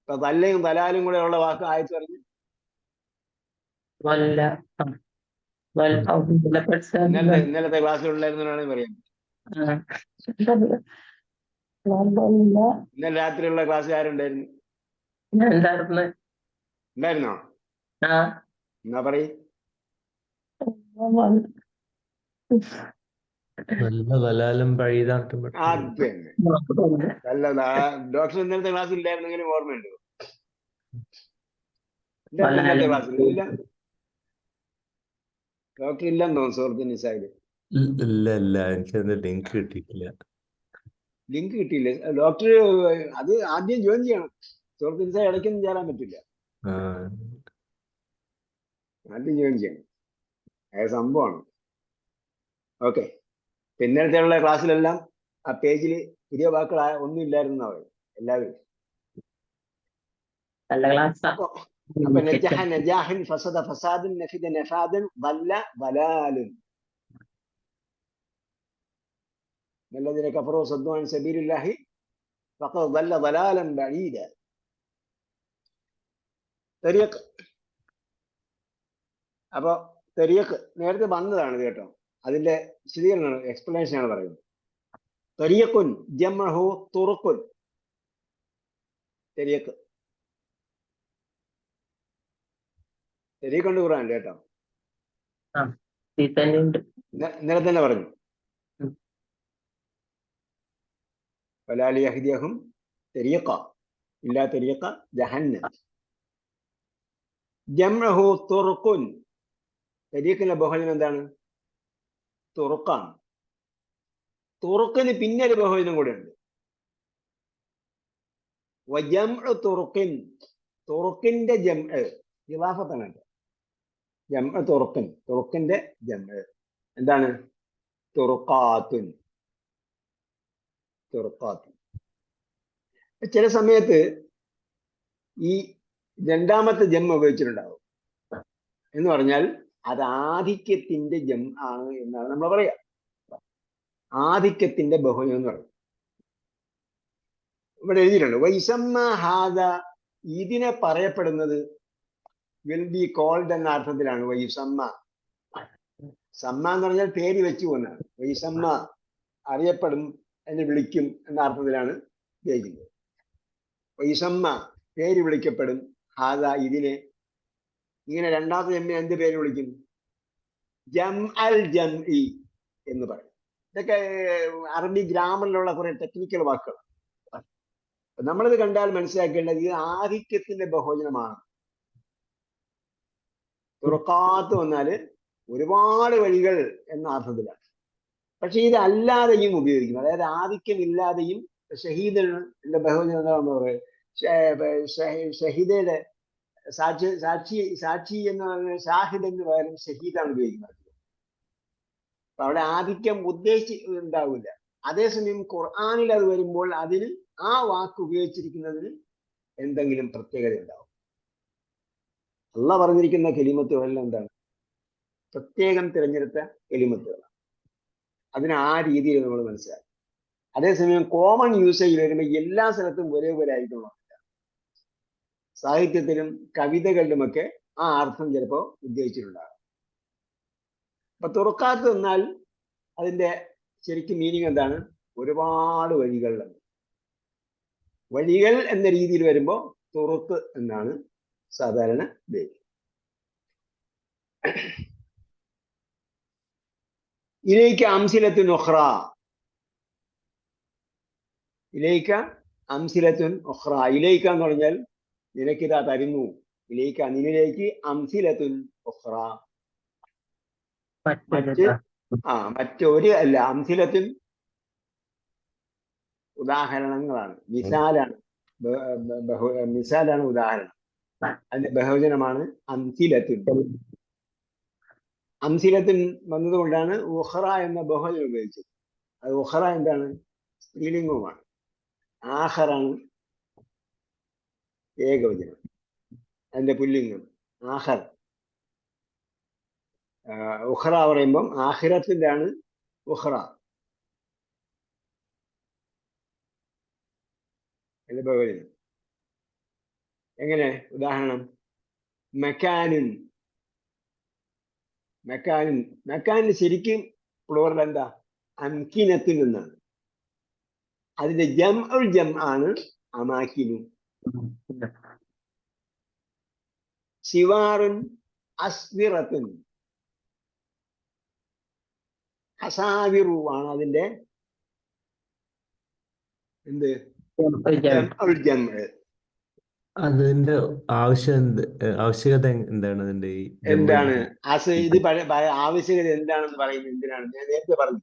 A: ഇപ്പൊ ദല്ലയും ദലാലും കൂടെ ഉള്ള വാക്ക് ആയത്ത് പറഞ്ഞു. ഇന്നലത്തെ ക്ലാസ്സിലുണ്ടായിരുന്നവരാണെങ്കിൽ പറയാം. ഇന്നലെ രാത്രിയുള്ള ക്ലാസ് ആരുണ്ടായിരുന്നു? ഉണ്ടായിരുന്നോ? എന്നാ പറയ്.
C: നല്ല വലാലും പഴയതാട്ടും
A: അത് തന്നെ. അല്ല, ഡോക്ടർ ഇന്നലത്തെ ക്ലാസ്സിൽ ഇല്ലായിരുന്നെങ്കിലും ഓർമ്മയുണ്ടോ? ഇന്നത്തെ ക്ലാസ്സിൽ ഇല്ല, ഡോക്ടർ ഇല്ലെന്ന് തോന്നുന്നു സുഹൃത്ത് നിസായില്.
C: ഇല്ല എനിക്കത് ലിങ്ക് കിട്ടിയിട്ടില്ല.
A: ലിങ്ക് കിട്ടിയില്ലേ? ഡോക്ടർ അത് ആദ്യം ജോയിൻ ചെയ്യണം. സുഹൃത്ത് നിസായി ഇടയ്ക്കൊന്നും ചേരാൻ പറ്റില്ല, ആദ്യം ജോയിൻ ചെയ്യണം. അത് സംഭവമാണ്. ഓക്കെ, പിന്നത്തെ ക്ലാസ്സിലെല്ലാം ആ പേജിൽ പുതിയ വാക്കുകൾ ഒന്നും ഇല്ലായിരുന്ന പറയും എല്ലാവരും.
B: നല്ല ക്ലാസ്സാ.
A: അപ്പൊ നജഹ നജാഹൻ, ഫസദ ഫസാദൻ, നഫിദ നഫാദൻ, വല്ല വലാലും. الذين كفروا وصدوا عن سبيل الله فقد ضل ضلالا بعيدا. തരീഖ്. അപ്പൊ തരീഖ് നേരത്തെ വന്നതാണ് കേട്ടോ, അതിന്റെ വിശദീകരണമാണ്, എക്സ്പ്ലനേഷൻ ആണ് പറയുന്നത്. തരീഖുൻ ജംഉഹു തുറുഖുൻ. തരീഖ് തരീഖുണ്ട് ഖുർആനിൽ കേട്ടോ, ഇന്നലെ തന്നെ പറഞ്ഞു. فلا ليهديهم طريقا إلا طريق جهنم. ജംഉഹു തുറുഖുൻ. തരീഖിന്റെ ബഹുവചനം എന്താണ്? തുറുഖാണ്. തുറുഖിന് പിന്നെ ഒരു ബഹുവചനം കൂടെ ഉണ്ട്, വജംഉ തുറുഖിൻ. തുറുഖിന്റെ ജംഉ ഇളാഫത്താണ്. ജംഉ തുറുഖിൻ, തുറുഖിന്റെ ജംഉ എന്താണ്? തുറുഖാത്തുൻ. തുറുഖാത്തുൻ. ചില സമയത്ത് ഈ രണ്ടാമത്തെ ജം ഉപയോഗിച്ചിട്ടുണ്ടാവും. എന്ന് പറഞ്ഞാൽ അത് ആധിക്യത്തിന്റെ ജം ആണ് എന്നാണ് നമ്മൾ പറയാ. ആധിക്യത്തിന്റെ ബഹുവചനം എന്ന് പറയും. ഇവിടെ എഴുതിയിട്ടുണ്ട് വൈസമ്മ ഹാദ. ഇതിനെ പറയപ്പെടുന്നത് വിൽ ബി കോൾഡ് എന്ന അർത്ഥത്തിലാണ്. വൈസമ്മ, സമ്മ എന്ന് പറഞ്ഞാൽ പേര് വെച്ചു പോകുന്നതാണ്. വൈസമ്മ അറിയപ്പെടും, എന്നെ വിളിക്കും എന്ന അർത്ഥത്തിലാണ് ഉപയോഗിക്കുന്നത്. വൈസമ്മ പേര് വിളിക്കപ്പെടും, ഹാദ ഇതിനെ. ഇങ്ങനെ രണ്ടാമത്തെ ജമ്മിനെ എന്ത് പേര് വിളിക്കും? ജം അൽ ജംഇ എന്ന് പറയും. ഇതൊക്കെ അറബി ഗ്രാമറിലുള്ള കുറെ ടെക്നിക്കൽ വാക്കുകൾ. നമ്മളിത് കണ്ടാൽ മനസ്സിലാക്കേണ്ടത് ഇത് ആധിക്യത്തിന്റെ ബഹുവചനമാണ്. തുറക്കാത്ത് വന്നാല് ഒരുപാട് വഴികൾ എന്ന അർത്ഥത്തിലാണ്. പക്ഷെ ഇത് അല്ലാതെയും ഉപയോഗിക്കും, അതായത് ആധിക്യമില്ലാതെയും. ഷഹീദിന്റെ ബഹുവചനം എന്താണെന്ന് പറയുന്നത്? ഷഹീദയുടെ സാക്ഷി എന്ന് പറഞ്ഞ ഷാഹിദ് എന്ന് പകരം ഷഹീദാണ് ഉപയോഗിക്കുന്നത്. അപ്പൊ അവിടെ ആധിക്യം ഉദ്ദേശിച്ച് ഉണ്ടാവില്ല. അതേസമയം ഖുർആനിൽ അത് വരുമ്പോൾ അതിന് ആ വാക്ക് ഉപയോഗിച്ചിരിക്കുന്നതിന് എന്തെങ്കിലും പ്രത്യേകത ഉണ്ടാവും. അള്ളാഹ് പറഞ്ഞിരിക്കുന്ന കെലിമത്തുകളെല്ലാം എന്താണ്? പ്രത്യേകം തിരഞ്ഞെടുത്ത കെലിമത്തുകളാണ്. അതിന് ആ രീതിയിൽ നമ്മൾ മനസ്സിലാക്കും. അതേസമയം കോമൺ യൂസേജ് വരുമ്പോൾ എല്ലാ സ്ഥലത്തും ഒരേപോലെ ആയിരിക്കണം. സാഹിത്യത്തിലും കവിതകളിലുമൊക്കെ ആ അർത്ഥം ചിലപ്പോൾ ഉദ്ദേശിച്ചിട്ടുണ്ടാകും. അപ്പൊ തുറക്കാത്ത് എന്നാൽ അതിന്റെ ശരിക്കും മീനിങ് എന്താണ്? ഒരുപാട് വഴികൾ. വഴികൾ എന്ന രീതിയിൽ വരുമ്പോൾ തുറക്ക് എന്നാണ് സാധാരണ ഉപയോഗിക്കുന്നത്. ഇലൈക അംസിലത്തുൻ ഉഖ്റ. ഇലൈക അംസിലത്തുൻ ഉഖ്റ. ഇലൈക എന്ന് പറഞ്ഞാൽ നിനക്കിതാ തരുന്നു. ഇലൈക നിന്നിലേക്ക്, അംസിലത്തുൻ ഉഖ്റ മറ്റൊരു അല്ല. അംസിലത്തുൻ ഉദാഹരണങ്ങളാണ്, മിസാലാണ്. മിസാലാണ് ഉദാഹരണം. അതിന്റെ ബഹുവചനമാണ് അംസിലത്തുൻ. അംസിലത്തുൻ വന്നതുകൊണ്ടാണ് ഉഖ്റ എന്ന ബഹുവചനം ഉപയോഗിച്ചത്. അത് ഉഖ്റ എന്താണ്? സ്ത്രീലിംഗവുമാണ്. ആഖറാണ് ഏകവചനം, അതിന്റെ പുല്ലിംഗം ആഖർ. ഉഖ്റ പറയുമ്പം ആഖിറത്തിന്റെ ആണ് ഉഖ്റ. അതിന്റെ ബഹുവചനം എങ്ങനെ? ഉദാഹരണം മക്കാനുൻ. മക്കാനുൻ, മക്കാനിന് ശരിക്കും പ്ലൂറൽ എന്താ? അംകിനത്തിൽ നിന്നാണ്. അതിന്റെ ജംഉൽ ജം ആണ് അമാകിനു. സിവാറുൻ അസ്വിറത്തുൻ. അസാവിറു ആണ് അതിന്റെ എന്ത്
B: ജം
A: ജംഉ.
C: അതിന്റെ ആവശ്യകത എന്താണ് അതിന്റെ ഈ
A: എന്താണ് ഇത് ആവശ്യകത എന്താണെന്ന് പറയുന്നത് എന്തിനാണ്? ഞാൻ നേരത്തെ പറഞ്ഞു,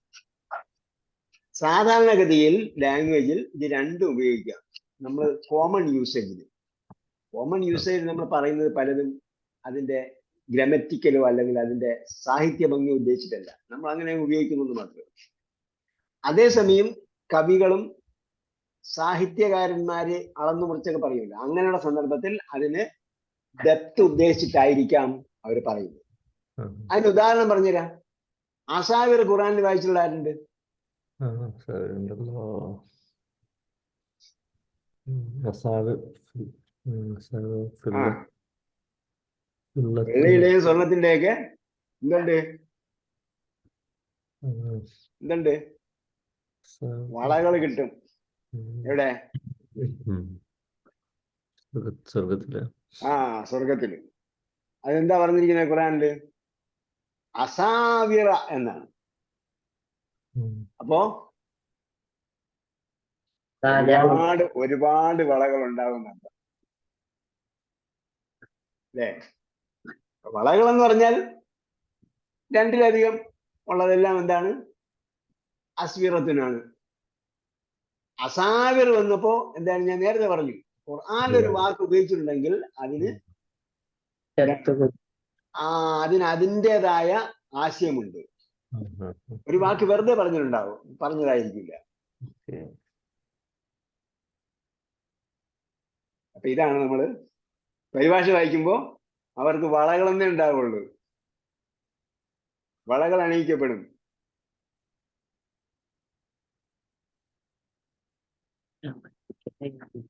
A: സാധാരണഗതിയിൽ ലാംഗ്വേജിൽ ഇത് രണ്ടും ഉപയോഗിക്കാം. നമ്മൾ കോമൺ യൂസേജിൽ നമ്മൾ പറയുന്നത് പലതും അതിന്റെ ഗ്രമറ്റിക്കലോ അല്ലെങ്കിൽ അതിന്റെ സാഹിത്യ ഭംഗി ഉദ്ദേശിച്ചിട്ടല്ല, നമ്മൾ അങ്ങനെ ഉപയോഗിക്കുന്നത് മാത്രമേ. അതേസമയം കവികളും സാഹിത്യകാരന്മാര് അളന്നു മുറിച്ചൊക്കെ പറയില്ല, അങ്ങനെയുള്ള സന്ദർഭത്തിൽ അതിന് ഡെപ്ത് ഉദ്ദേശിച്ചിട്ടായിരിക്കാം അവർ പറയുന്നത്. അതിന് ഉദാഹരണം പറഞ്ഞുതരാം. അസാവിർ ഖുറാനിൽ വായിച്ചുള്ള ആരുണ്ട്? വെള്ളിയുടെയും സ്വർണത്തിന്റെയൊക്കെ എന്തുണ്ട് വളകൾ കിട്ടും. എവിടെ?
C: സ്വർഗത്തില്.
A: സ്വർഗത്തില്. അതെന്താ പറഞ്ഞിരിക്കുന്നത് ഖുറാനില്? അസാവിറ എന്നാണ്. അപ്പോ ഒരുപാട് വളകൾ ഉണ്ടാകുന്നുണ്ട് അല്ലേ? വളകൾ എന്ന് പറഞ്ഞാൽ രണ്ടിലധികം ഉള്ളതെല്ലാം എന്താണ്? അസ്വിറത്തിനാണ്. അസാവിർ വന്നപ്പോ എന്താണ്? ഞാൻ നേരത്തെ പറഞ്ഞു, ഖുർആനിലൊരു വാക്ക് ഉപയോഗിച്ചിട്ടുണ്ടെങ്കിൽ അതിന് അതിൻ്റെതായ ആശയമുണ്ട്. ഒരു വാക്ക് വെറുതെ പറഞ്ഞതായിരിക്കില്ല. അപ്പൊ ഇതാണ് നമ്മള് പരിഭാഷ വായിക്കുമ്പോ അവർക്ക് വളകളെന്നേ ഉണ്ടാവുള്ളൂ, വളകൾ അണിയിക്കപ്പെടും.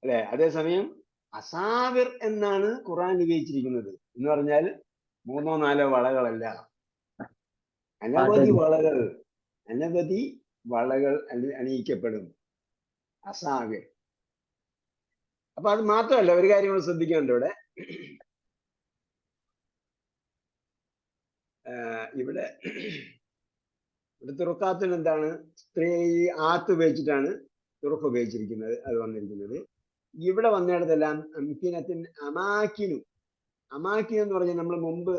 A: അല്ലെ? അതേസമയം അസാവിർ എന്നാണ് ഖുർആൻ ഉപയോഗിച്ചിരിക്കുന്നത് എന്ന് പറഞ്ഞാൽ 3 or 4 വളകളല്ല, അനവധി വളകൾ അണിയിക്കപ്പെടും അസാവിർ. അപ്പൊ അത് മാത്രമല്ല, ഒരു കാര്യം കൂടെ ശ്രദ്ധിക്കാനുണ്ട് ഇവിടെ. ഇവിടെ തുറക്കാത്തിന് എന്താണ്? സ്ത്രീ ആത്ത് ഉപയോഗിച്ചിട്ടാണ് തുറക്ക് ഉപയോഗിച്ചിരിക്കുന്നത്, അത് വന്നിരിക്കുന്നത്. ഇവിടെ വന്നിടത്തെല്ലാം അംകിനത്തിൻ അമാക്കിനു. അമാക്കിൻ എന്ന് പറഞ്ഞാൽ നമ്മൾ മുമ്പ്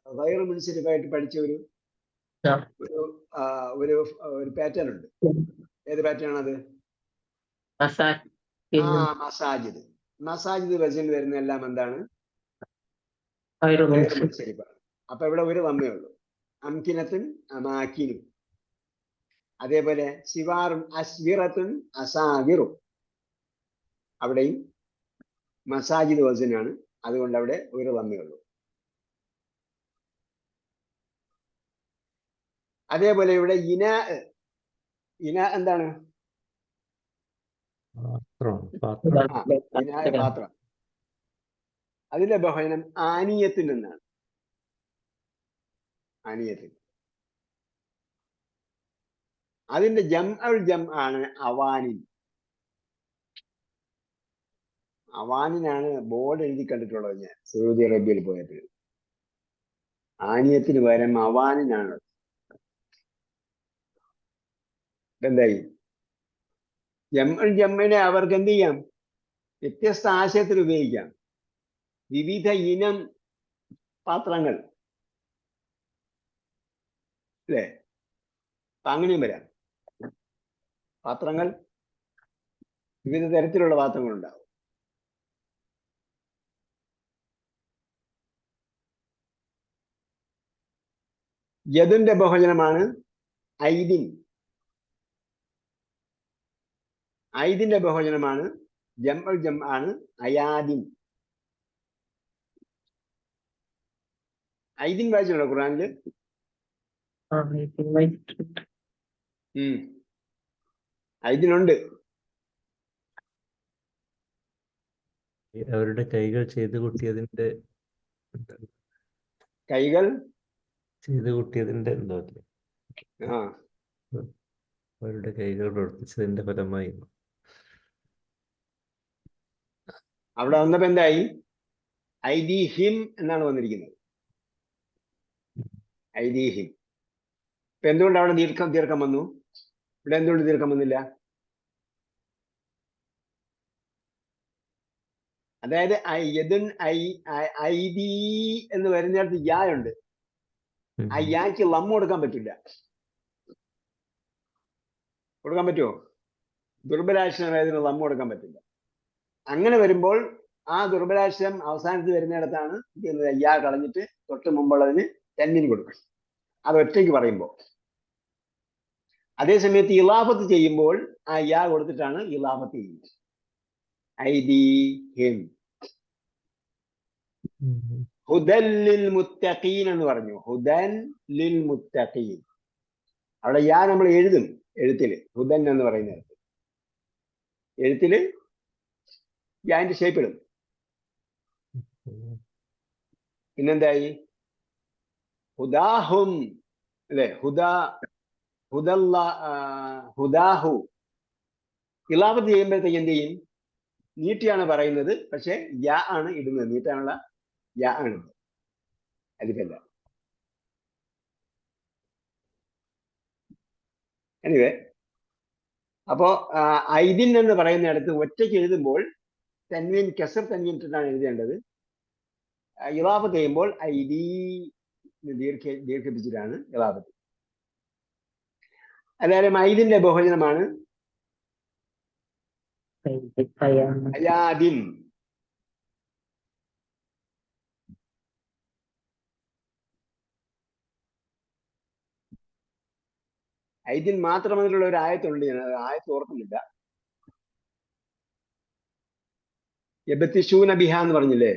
A: വൈറ മുൻസിഫായിട്ട് പഠിച്ച ഒരു പാറ്റേൺ ഉണ്ട്. ഏത് പാറ്റേൺ അത്? മസാജിദ്. മസാജിദ് വചനിൽ വരുന്ന എല്ലാം എന്താണ്? അപ്പൊ ഇവിടെ ഒരു വമ്മേ ഉള്ളൂ, അംകിനത്തുൻ അമാക്കിനും. അതേപോലെ സിവാറും അസ്വിറത്തുൻ അസാവിറും, അവിടെയും മസാജിദ് വസനാണ്, അതുകൊണ്ട് അവിടെ ഒരു വമ്മേ ഉള്ളൂ. അതേപോലെ ഇവിടെ ഇന എന്താണ്? പാത്രം. അതിന്റെ ബഹുവചനം ആനിയത്തിൽ നിന്നാണ്. ആനിയത്തിൽ. അതിന്റെ ജം ആണ് അവാനിൻ. അവാനിനാണ് ബോർഡ് എഴുതി കണ്ടിട്ടുള്ളത് ഞാൻ സൗദി അറേബ്യയിൽ പോയപ്പോൾ. ആനിയത്തിന് പകരം അവാനിനാണ്. എന്തായി? ജമ്മിനെ അവർക്ക് എന്ത് ചെയ്യാം? വ്യത്യസ്ത ആശയത്തിൽ ഉപയോഗിക്കാം. വിവിധ ഇനം പാത്രങ്ങൾ, അല്ലേ? അങ്ങനെയും വരാം. പാത്രങ്ങൾ, വിവിധ തരത്തിലുള്ള പാത്രങ്ങൾ ഉണ്ടാവും. യദിന്റെ ബഹുവചനമാണ് ഐദിൻ. ഐദിന്റെ ബഹുവചനമാണ് ജം ആണ് അയാദിൻ. ഐദിൻ വായിച്ചിട്ടുണ്ടോ ഖുർആനില്? ഐദിനുണ്ട്.
C: അവരുടെ കൈകൾ ചെയ്തു കൂട്ടിയതിന്റെ എന്തോ അവരുടെ കൈകൾ പ്രവർത്തിച്ചതിന്റെ ഫലമായി
A: അവിടെ വന്നപ്പോ എന്തായി? ഐദീഹിം എന്നാണ് വന്നിരിക്കുന്നത്. ഐദീഹിം. ഇപ്പൊ എന്തുകൊണ്ട് അവിടെ ദീർഘം വന്നു? ഇവിടെ എന്തുകൊണ്ട് ദീർഘം വന്നില്ല? അതായത് ഐദി എന്ന് വരുന്നിടത്ത് യാ ഉണ്ട്. ആ യാക്ക് ലമ്മ് കൊടുക്കാൻ പറ്റില്ല. കൊടുക്കാൻ പറ്റുമോ? ദുർബലാക്ഷരമായതിന് ലമ്മ് കൊടുക്കാൻ പറ്റില്ല. അങ്ങനെ വരുമ്പോൾ ആ ദുർബലാക്ഷരം അവസാനത്തിൽ വരുന്നിടത്താണ് യാ കളഞ്ഞിട്ട് തൊട്ട് മുമ്പുള്ളതിന് തൻവീൻ കൊടുക്കും. അത് ഒറ്റയ്ക്ക് പറയുമ്പോൾ. അതേസമയത്ത് ഇലാഫത്ത് ചെയ്യുമ്പോൾ ആ യാ കൊടുത്തിട്ടാണ് ഇലാഫത്ത് ചെയ്യുന്നത്. ഐദീഹിം. ഹുദൻ ലിൽ മുത്തഖീൻ എന്ന് പറഞ്ഞു. ഹുദൻ ലിൽ മുത്തഖീൻ. അവിടെ യാ നമ്മൾ എഴുതും. എഴുത്തില് ഹുദൻ എന്ന് പറയുന്നത് എഴുത്തില് യാന്റെ ഷേപ്പ് ഇടും. പിന്നെന്തായി? ഹുദാഹും അല്ലെ? ഹുദാഹു. ഇലാഫത്ത് ചെയ്യുമ്പോഴത്തേക്ക് എന്ത് ചെയ്യും? നീട്ടിയാണ് പറയുന്നത്, പക്ഷെ യാ ആണ് ഇടുന്നത്. നീട്ടാനുള്ള യാ ആണ് അലിഫല്ല. എനിവേ, അപ്പോ ഐദിൻ എന്ന് പറയുന്നിടത്ത് ഒറ്റയ്ക്ക് എഴുതുമ്പോൾ തൻവീൻ കസർ തൻവീൻ ഇട്ടിട്ടാണ് എഴുതേണ്ടത്. ഇലാഫത്ത് ചെയ്യുമ്പോൾ ഐദി ദീർഘിപ്പിച്ചിട്ടാണ് ഇലാഫത്ത്. അതായത് ഐദിന്റെ ബഹുവചനമാണ് അയാദിൻ. ഐദിൻ മാത്രമുള്ള ഒരു ആയത്തുണ്ട്. ഞാൻ ആയത്ത് ഓർക്കുന്നില്ല. യബ്തിശൂന ബിഹ എന്ന് പറഞ്ഞില്ലേ?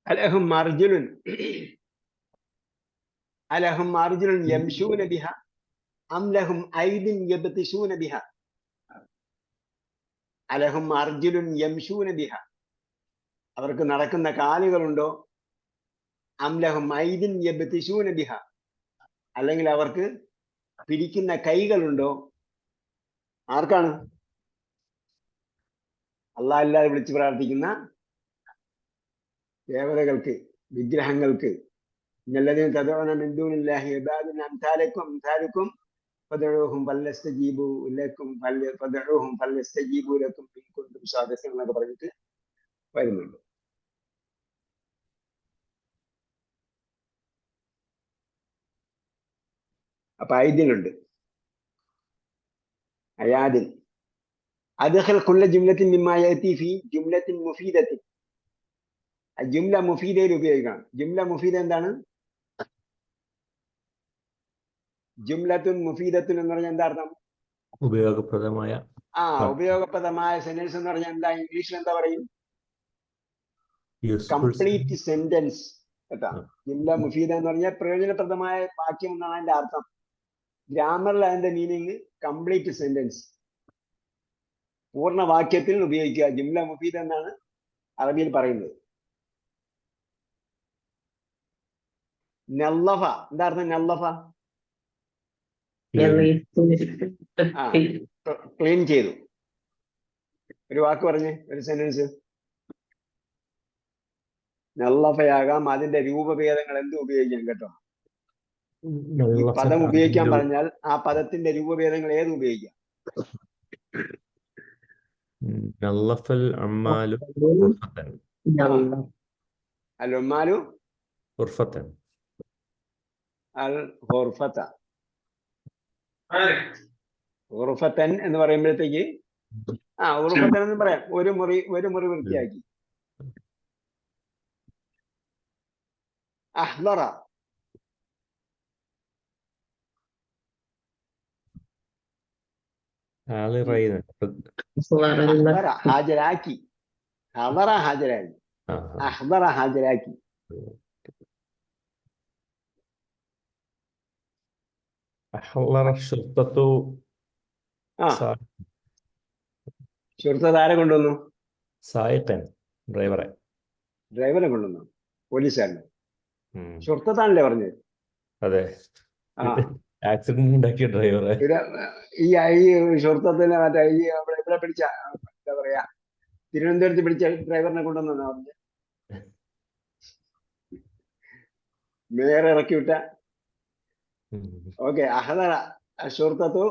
A: അലഹും അർജുലുൻ യംശൂന ബിഹ അം ലഹും ഐദിൻ യബ്തിശൂന ബിഹ. അലഹും അർജുലുൻ യംശൂന ബിഹ. അവർക്ക് നടക്കുന്ന കാലുകളുണ്ടോ? അം ലഹും ഐദിൻ യബ്തിശൂന ബിഹ. അല്ലെങ്കിൽ അവർക്ക് പിടിക്കുന്ന കൈകളുണ്ടോ? ആർക്കാണ്? അല്ലാഹ് അല്ലാതെ വിളിച്ചു പ്രാർത്ഥിക്കുന്ന ദേവതകൾക്ക്, വിഗ്രഹങ്ങൾക്ക്. ഇന്നല്ലദീന തദഊന മിൻ ദൂനില്ലാഹി ഇബാദുൻ അംസാലുക്കും ഫദഊഹും ഫലസ്തജീബു ലക്കും ഫദഊഹും ഫലസ്തജീബു ലക്കും ഇൻ കുൻതും സാദിഖീൻ എന്നൊക്കെ പറഞ്ഞിട്ട് വരുന്നുണ്ട്. അപ്പൊ ഐദിനുണ്ട്, അയാദിൻ. അദ്ഖിൽ കുല്ല ജുംലത്തിൻ മിമ്മാ യഅതി ഫീ ജുംലത്തിൻ മുഫീദത്തിൻ. ജുംല മുഫീദയിൽ ഉപയോഗിക്കണം. ജുംല മുഫീദ എന്താണ്? ജുംലത്തുൻ മുഫീദത്തുൻ എന്ന് പറഞ്ഞാൽ എന്താ അർത്ഥം?
C: ഉപയോഗപ്രദമായ.
A: ഉപയോഗപ്രദമായ സെന്റൻസ് എന്ന് പറഞ്ഞാൽ എന്താ? ഇംഗ്ലീഷിൽ എന്താ പറയും?
C: Useful
A: complete sentence. കേട്ടാ? ജുംല മുഫീദ എന്ന് പറഞ്ഞാൽ പ്രയോജനപ്രദമായ വാക്യം എന്നാണ് അതിന്റെ അർത്ഥം. ഗ്രാമറിൽ അതിന്റെ മീനിങ് കംപ്ലീറ്റ് സെന്റൻസ്, പൂർണ്ണ വാക്യത്തിൽ ഉപയോഗിക്കുക. ജുംല മുഫീദ എന്നാണ് അറബിയിൽ പറയുന്നത്. നല്ലഫ എന്താ അർത്ഥം? നല്ലഫ ക്ലീൻ ചെയ്തു. ഒരു വാക്ക് പറഞ്ഞ്, ഒരു സെന്റൻസ്. നല്ലഫയാകാം. അതിന്റെ രൂപഭേദങ്ങൾ എന്ത് ഉപയോഗിക്കാം? കേട്ടോ, ഈ പദം ഉപയോഗിക്കാൻ പറഞ്ഞാൽ ആ പദത്തിന്റെ രൂപഭേദങ്ങൾ ഏത് ഉപയോഗിക്കാം?
C: നല്ലഫൽ അമ്മാലു ഉർഫത്തൻ.
A: അൽ ഉമ്മാലു
C: ഉർഫത്തൻ.
A: അൽ ഖുർഫത. ഉർഫത്തൻ എന്ന് പറയുമ്പോഴത്തേക്ക് ഉർഫത്തൻ എന്ന് പറയാം. ഒരു മുറി വൃത്തിയാക്കി. അഹ്ലറ ഹാജരാക്കി. ഹദറ ഹാജരാക്കി. അഹ്ദറ ഹാജരാക്കി.
C: അഹ്ളറ ശുർത്തത്തു.
A: ആ ഷുർത്ത ആരെ കൊണ്ടുവന്നു?
C: സായിഖൻ ഡ്രൈവറെ.
A: ഡ്രൈവറെ കൊണ്ടുവന്നു, പോലീസുകാരനെ.
C: ഉം.
A: ഷുർത്താണല്ലേ പറഞ്ഞത്?
C: അതെ,
A: ആ
C: ആക്സിഡന്റ് ഉണ്ടാക്കിയ ഡ്രൈവറെ.
A: ഇത് ഈ ഷുർത്തത്തിന് മറ്റേ ഈ ഇവിടെ പിടിച്ച എന്താ പറയാ, തിരുവനന്തപുരത്ത് പിടിച്ച ഡ്രൈവറിനെ കൊണ്ടുവന്നാ പറഞ്ഞത്. മേയർ ഇറക്കി വിട്ട.
C: ഉം.
A: ഓക്കെ. അഹദറ ഷുർത്തത്തു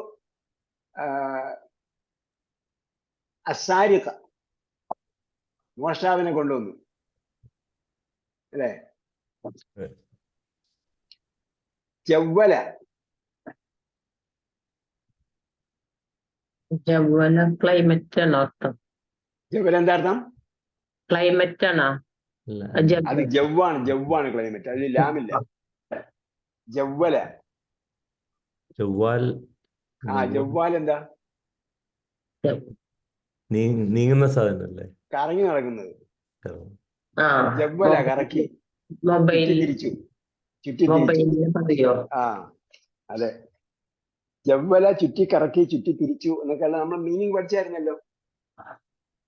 A: അസാരിഖ, മോഷ്ടാവിനെ കൊണ്ടുവന്നു അല്ലേ?
C: അതെ.
A: ജവ്വല,
B: ജവ്വല ക്ലൈമറ്റ് ആണോ അർത്ഥം?
A: ജവ്വല എന്താ അർത്ഥം?
B: ക്ലൈമറ്റ് ആണോ?
C: അല്ല,
A: അത് ജവ്വാണ് ക്ലൈമറ്റ്, അതിൽ ലാമില്ല. ജവ്വല.
C: ചൊവ്വാൽ
A: ജവ്വാൽ എന്താ?
C: നീങ്ങുന്ന സാധനല്ലേ?
A: കറങ്ങി നടക്കുന്നത്.
B: ആ
A: ജവ്വല കറക്കി,
B: മൊബൈൽ
A: തിരിച്ചു.
B: മൊബൈലിന് പറയോ?
A: ആ അതെ, ജവ്വല ചുറ്റി കറക്കി, ചുറ്റി തിരിച്ചു എന്നൊക്കെ നമ്മൾ മീനിങ് പഠിച്ചായിരുന്നല്ലോ.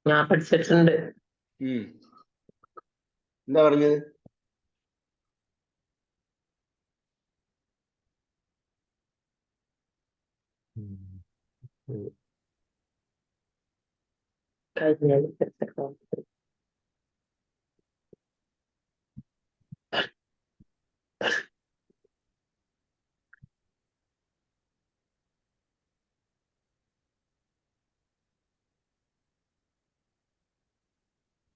B: ഞാൻ പഠിച്ചിട്ടുണ്ട്.
A: എന്താ പറഞ്ഞത്?
B: കഴിഞ്ഞ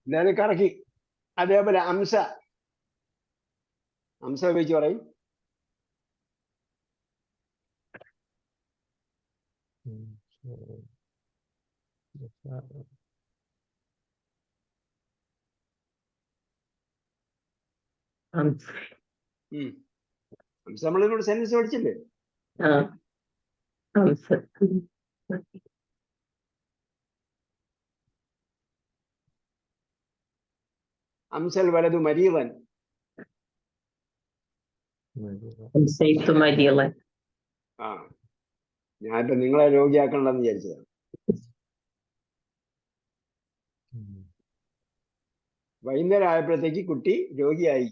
A: എന്തായാലും കറക്കി. അതേപോലെ അംസ ഉപയോഗിച്ച് പറയും. അംസ നമ്മളിവിടെ സെന്റൻസ് പഠിച്ചില്ലേ? അംസൽ വലതു മരീവൻ. ആ ഞാനിപ്പോ നിങ്ങളെ രോഗിയാക്കണമെന്ന് വിചാരിച്ചതാണ്. വൈകുന്നേരം ആയപ്പോഴത്തേക്ക് കുട്ടി രോഗിയായി.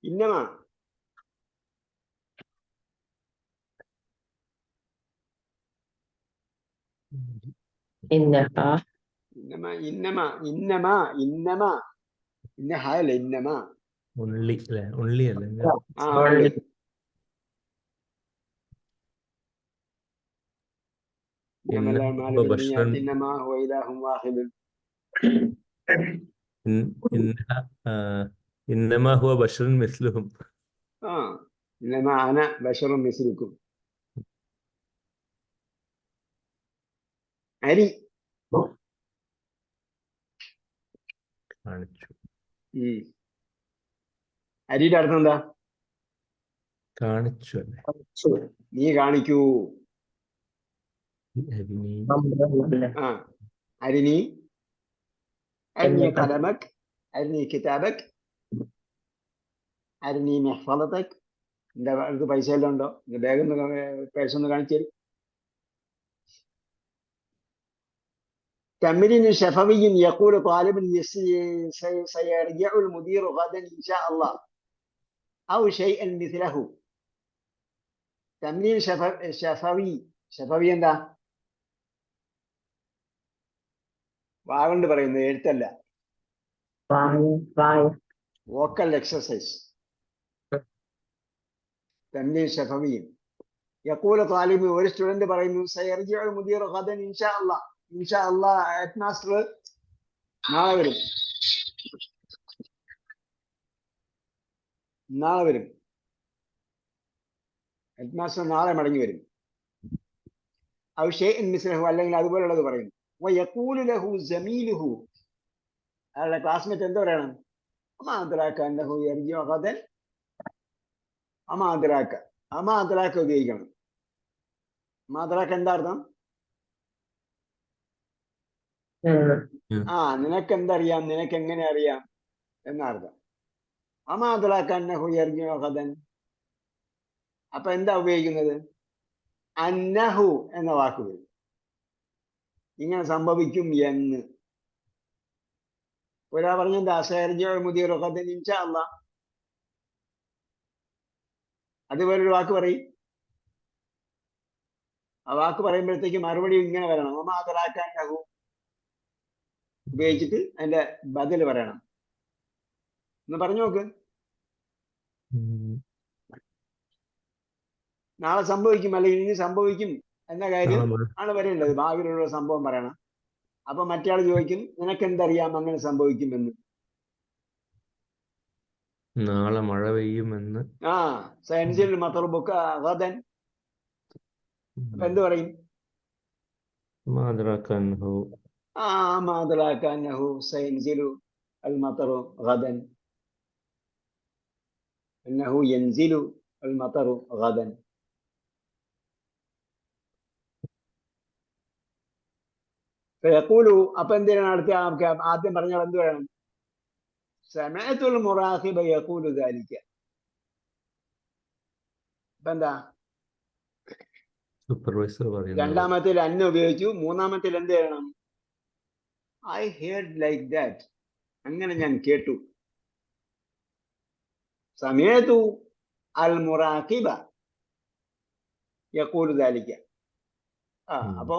A: ഇന്നമാ
C: ഉള്ളി അല്ലേ? ഉള്ളി അല്ലേ? ഇന്നമാ ഹുവ ബശറുൻ മിസ്ലുഹും.
A: ഇന്നമാ അന ബശറുൻ മിസ്ലുക്കും. അരി
C: കാണിച്ചു.
A: അരിയുടെ അർത്ഥം എന്താ?
C: കാണിച്ചു അല്ലേ?
A: നീ കാണിക്കൂ. അരിനി, അരിനി ഖലമക്, അരിനി കിതാബക്, അരിനി മെഹ്ഫളതക്. എന്റെ അടുത്ത് പൈസ എല്ലാം ഉണ്ടോ? ബാഗ് പൈസ ഒന്ന് കാണിച്ചു തരും. تمرين شفوي يقول طالب سيرجع المدير غدا إن شاء الله أو شيئا مثله. تمرين شفوي എന്താ? വാഗണ്ട് പറയുന്നത്, എഴുത്തല്ല. Vocal exercise. തംരീൻ ശഫവി. യഖൂലു താലിബ്, ഒരു സ്റ്റുഡന്റ് പറയുന്നു, സയർജിഉൽ മുദീർ ഗദൻ ഇൻഷാ അല്ലാഹ്. ഇൻഷാ അല്ലാഹ് ഹെഡ് മാസ്റ്റർ നാളെ വരും. ഹെഡ് മാസ്റ്റർ നാളെ മടങ്ങി വരും. ഔ ഷൈഇൻ മിസ്ലഹു, അല്ലെങ്കിൽ അതുപോലുള്ളത് പറയുന്നു. വയഖൂലു ലഹു സമീലുഹു, അയാളുടെ ക്ലാസ്മേറ്റ് എന്താ പറയണം? അമാ അദ്റാക അന്നഹു യർജിഉ ഗദൻ. അമാ അദ്റാക ഉപയോഗിക്കണം. അമാ അദ്റാക എന്താ അർത്ഥം? നിനക്ക് എന്തറിയാം, നിനക്ക് എങ്ങനെ അറിയാം എന്നർത്ഥം. അമാ അദ്റാക അന്നഹു യർജിഉ ഗദൻ. അപ്പൊ എന്താ ഉപയോഗിക്കുന്നത്? അന്നഹു എന്ന വാക്ക് വരും. ഇങ്ങനെ സംഭവിക്കും എന്ന്. ഒരാൾ പറഞ്ഞെന്താ മുദീർ ഇൻഷാ അല്ലാഹ്. അതുപോലെ ഒരു വാക്ക് പറയും. ആ വാക്ക് പറയുമ്പോഴത്തേക്ക് മറുപടി ഇങ്ങനെ വരണം. ഒമാതറാക്കാന്നഹു ഉപയോഗിച്ചിട്ട് അതിന്റെ ബദൽ പറയണം. ഒന്ന് പറഞ്ഞു നോക്ക്. നാളെ സംഭവിക്കും അല്ലെങ്കിൽ ഇനി സംഭവിക്കും എന്ന കാര്യം ആണ് വരേണ്ടത്. ഭാവിയിലുള്ള സംഭവം പറയണം. അപ്പൊ മറ്റേ ആൾ ചോദിക്കും, നിനക്ക് എന്തറിയാം അങ്ങനെ സംഭവിക്കുമെന്ന്?
C: നാളെ മഴ പെയ്യുമെന്ന്.
A: സയൻസിൽ മത്തറുബുക്ക ഗദൻ. അപ്പൊ എന്ത് പറയും?
C: മാതറാക്കാൻഹു.
A: മാതറാക്കാന്നഹു സയൻസിലു അൽ മത്തറു ഗദൻ. അന്നഹു യൻസിലു അൽ മത്തറു ഗദൻ. ഫയഖൂലു. അപ്പൊ എന്തിനാണ് അടുത്ത ആദ്യം പറഞ്ഞാൽ എന്ത് വേണം? സമഅത്തുൽ മുറാഖിബ യഖൂലു ദാലിക. അപ്പൊ എന്താ?
C: സൂപ്പർവൈസർ പറയുന്നത്.
A: രണ്ടാമത്തിൽ അന്ന ഉപയോഗിച്ചു. മൂന്നാമത്തിൽ എന്ത് ചെയ്യണം? I heard like that. അങ്ങനെ ഞാൻ കേട്ടു. സമയത്തു അൽ മുറാഖിബ യഖൂലു ദാലിക. അപ്പോ